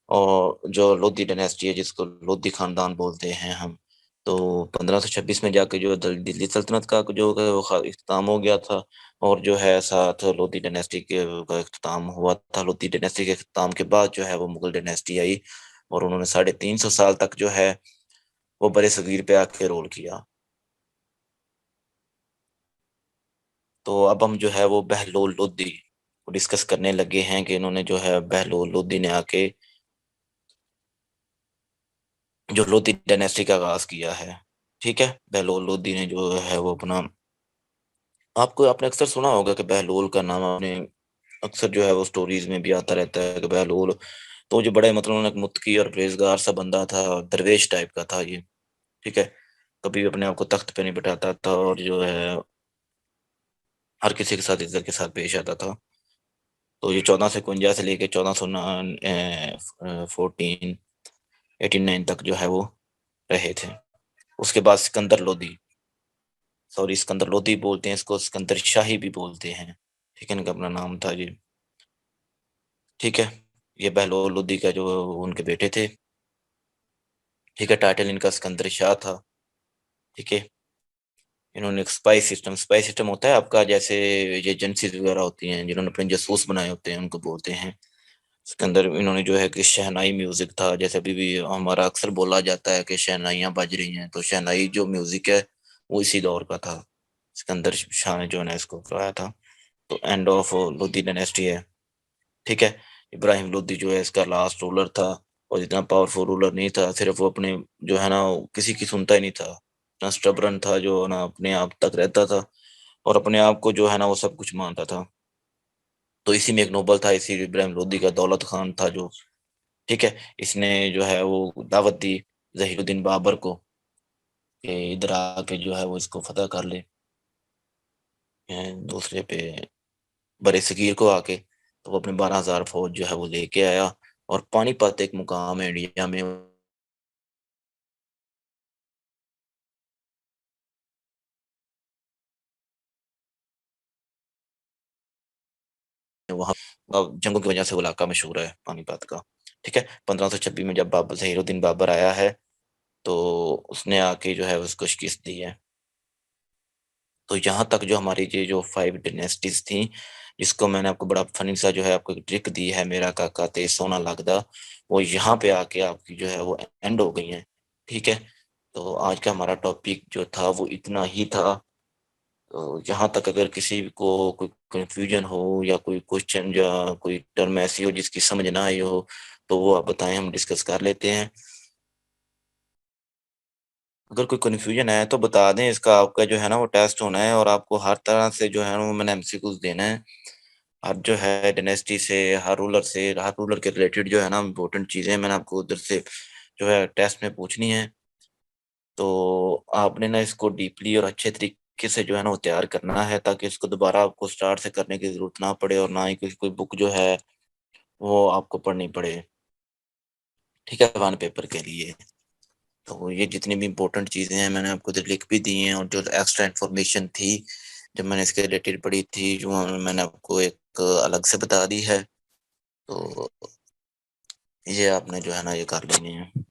और जो लोधी डायनेस्टी है, जिसको लोधी खानदान बोलते हैं हम, तो 1526 में जाके जो दिल्ली सल्तनत का जो है वो इख्तिताम हो गया था। और जो है साथ लोधी डायनेस्टी के का इख्तिताम हुआ था। लोधी डायनेस्टी के इख्तिताम के बाद जो है वो मुगल डायनेस्टी आई, और उन्होंने 350 साल तक जो है वो बड़े सगीर पे आके रोल किया। तो अब हम जो है वो बहलोल लोदी को डिस्कस करने लगे हैं कि इन्होंने जो है बहलोल लोदी ने आके जो लोदी डायनेस्टी का आगाज किया है। ठीक है। बहलोल लोदी ने जो है वो अपना, आपको आपने अक्सर सुना होगा कि बहलोल का नाम आपने अक्सर जो है वो स्टोरीज में भी आता रहता है कि बहलोल, तो जो बड़े मतलब उन्होंने एक मुत्की और परहेजगार सा बंदा था, दरवेश टाइप का था ये। ठीक है। कभी भी अपने आप को तख्त पे नहीं बिठाता था, और जो है हर किसी के साथ इज्जत के साथ पेश आता था। तो ये 1451 से लेके 1489 तक जो है वो रहे थे। उसके बाद सिकंदर लोदी, सॉरी सिकंदर लोदी बोलते हैं इसको, सिकंदर शाही भी बोलते हैं। ठीक है। इनका अपना नाम था ये। ठीक है। ये बहलोल लोदी का जो उनके बेटे थे। ठीक है। टाइटल इनका सिकंदर शाह था। ठीक है। इन्होंने एक स्पाई सिस्टम होता है आपका, जैसे ये एजेंसीज वगैरह होती हैं जिन्होंने अपने जासूस बनाए होते हैं, उनको बोलते हैं। इसके अंदर इन्होंने जो है कि शहनाई म्यूजिक था, जैसे अभी भी हमारा अक्सर बोला जाता है कि शहनाइयाँ बज रही हैं, तो शहनाई जो म्यूजिक है वो इसी दौर का था। इसके अंदर शाह ने जो है ना इसको कराया था। तो एंड ऑफ लोधी डायनेस्टी है, ठीक है। इब्राहिम लोधी जो है इसका लास्ट रूलर था, और इतना पावरफुल रूलर नहीं था, सिर्फ वो अपने जो है ना किसी की सुनता ही नहीं था, इतना स्टबरन था जो ना अपने आप तक रहता था, और अपने आप को जो है ना वो सब कुछ मानता था। तो इसी में एक नोबल था, इसी इब्राहिम लोधी का, दौलत खान था जो, ठीक है। इसने जो है वो दावत दी जहीरुद्दीन बाबर को कि इधर आके जो है वो इसको फतह कर ले, दूसरे पे बरे सगीर को आके। तो वो अपने 12,000 फौज जो है वो लेके आया, और पानीपत एक मुकाम है इंडिया में, वहाँ जंगों की वजह से वो इलाका मशहूर है पानीपत का, ठीक है। 1526 में जब बाबर जहीरुद्दीन बाबर आया है, तो उसने आके जो है उसको शिकस्त दी है। तो यहाँ तक जो हमारी ये जो 5 डायनेस्टीज थी, जिसको मैंने आपको बड़ा फनी सा जो है आपको एक ट्रिक दी है, मेरा काका ते सोना लगदा, वो यहाँ पे आके आपकी जो है वो एंड हो गई है, ठीक है। तो आज का हमारा टॉपिक जो था वो इतना ही था। तो यहाँ तक अगर किसी को कोई कंफ्यूजन हो, या कोई क्वेश्चन या कोई टर्म ऐसी हो जिसकी समझ ना आई हो, तो वो आप बताएं, हम डिस्कस कर लेते हैं। अगर कोई कन्फ्यूजन है तो बता दें, इसका आपका जो है ना वो टेस्ट होना है, और आपको हर तरह से जो है ना वो मैंने एमसीक्यूज देना है। हर जो है डायनेस्टी से, हर रूलर के रिलेटेड जो है ना इम्पोर्टेंट चीजें मैंने आपको उधर से जो है टेस्ट में पूछनी है। तो आपने ना इसको डीपली और अच्छे तरीके से जो है ना वो तैयार करना है, ताकि इसको दोबारा आपको स्टार्ट से करने की जरूरत ना पड़े, और ना ही कोई बुक जो है वो आपको पढ़नी पड़े, ठीक है, वन पेपर के लिए। तो ये जितनी भी इम्पोर्टेंट चीजें हैं मैंने आपको इधर लिख भी दी हैं, और जो एक्स्ट्रा इन्फॉर्मेशन थी जब मैंने इसके रिलेटेड पढ़ी थी, जो मैंने आपको एक अलग से बता दी है। तो ये आपने जो है ना ये कर लेनी है।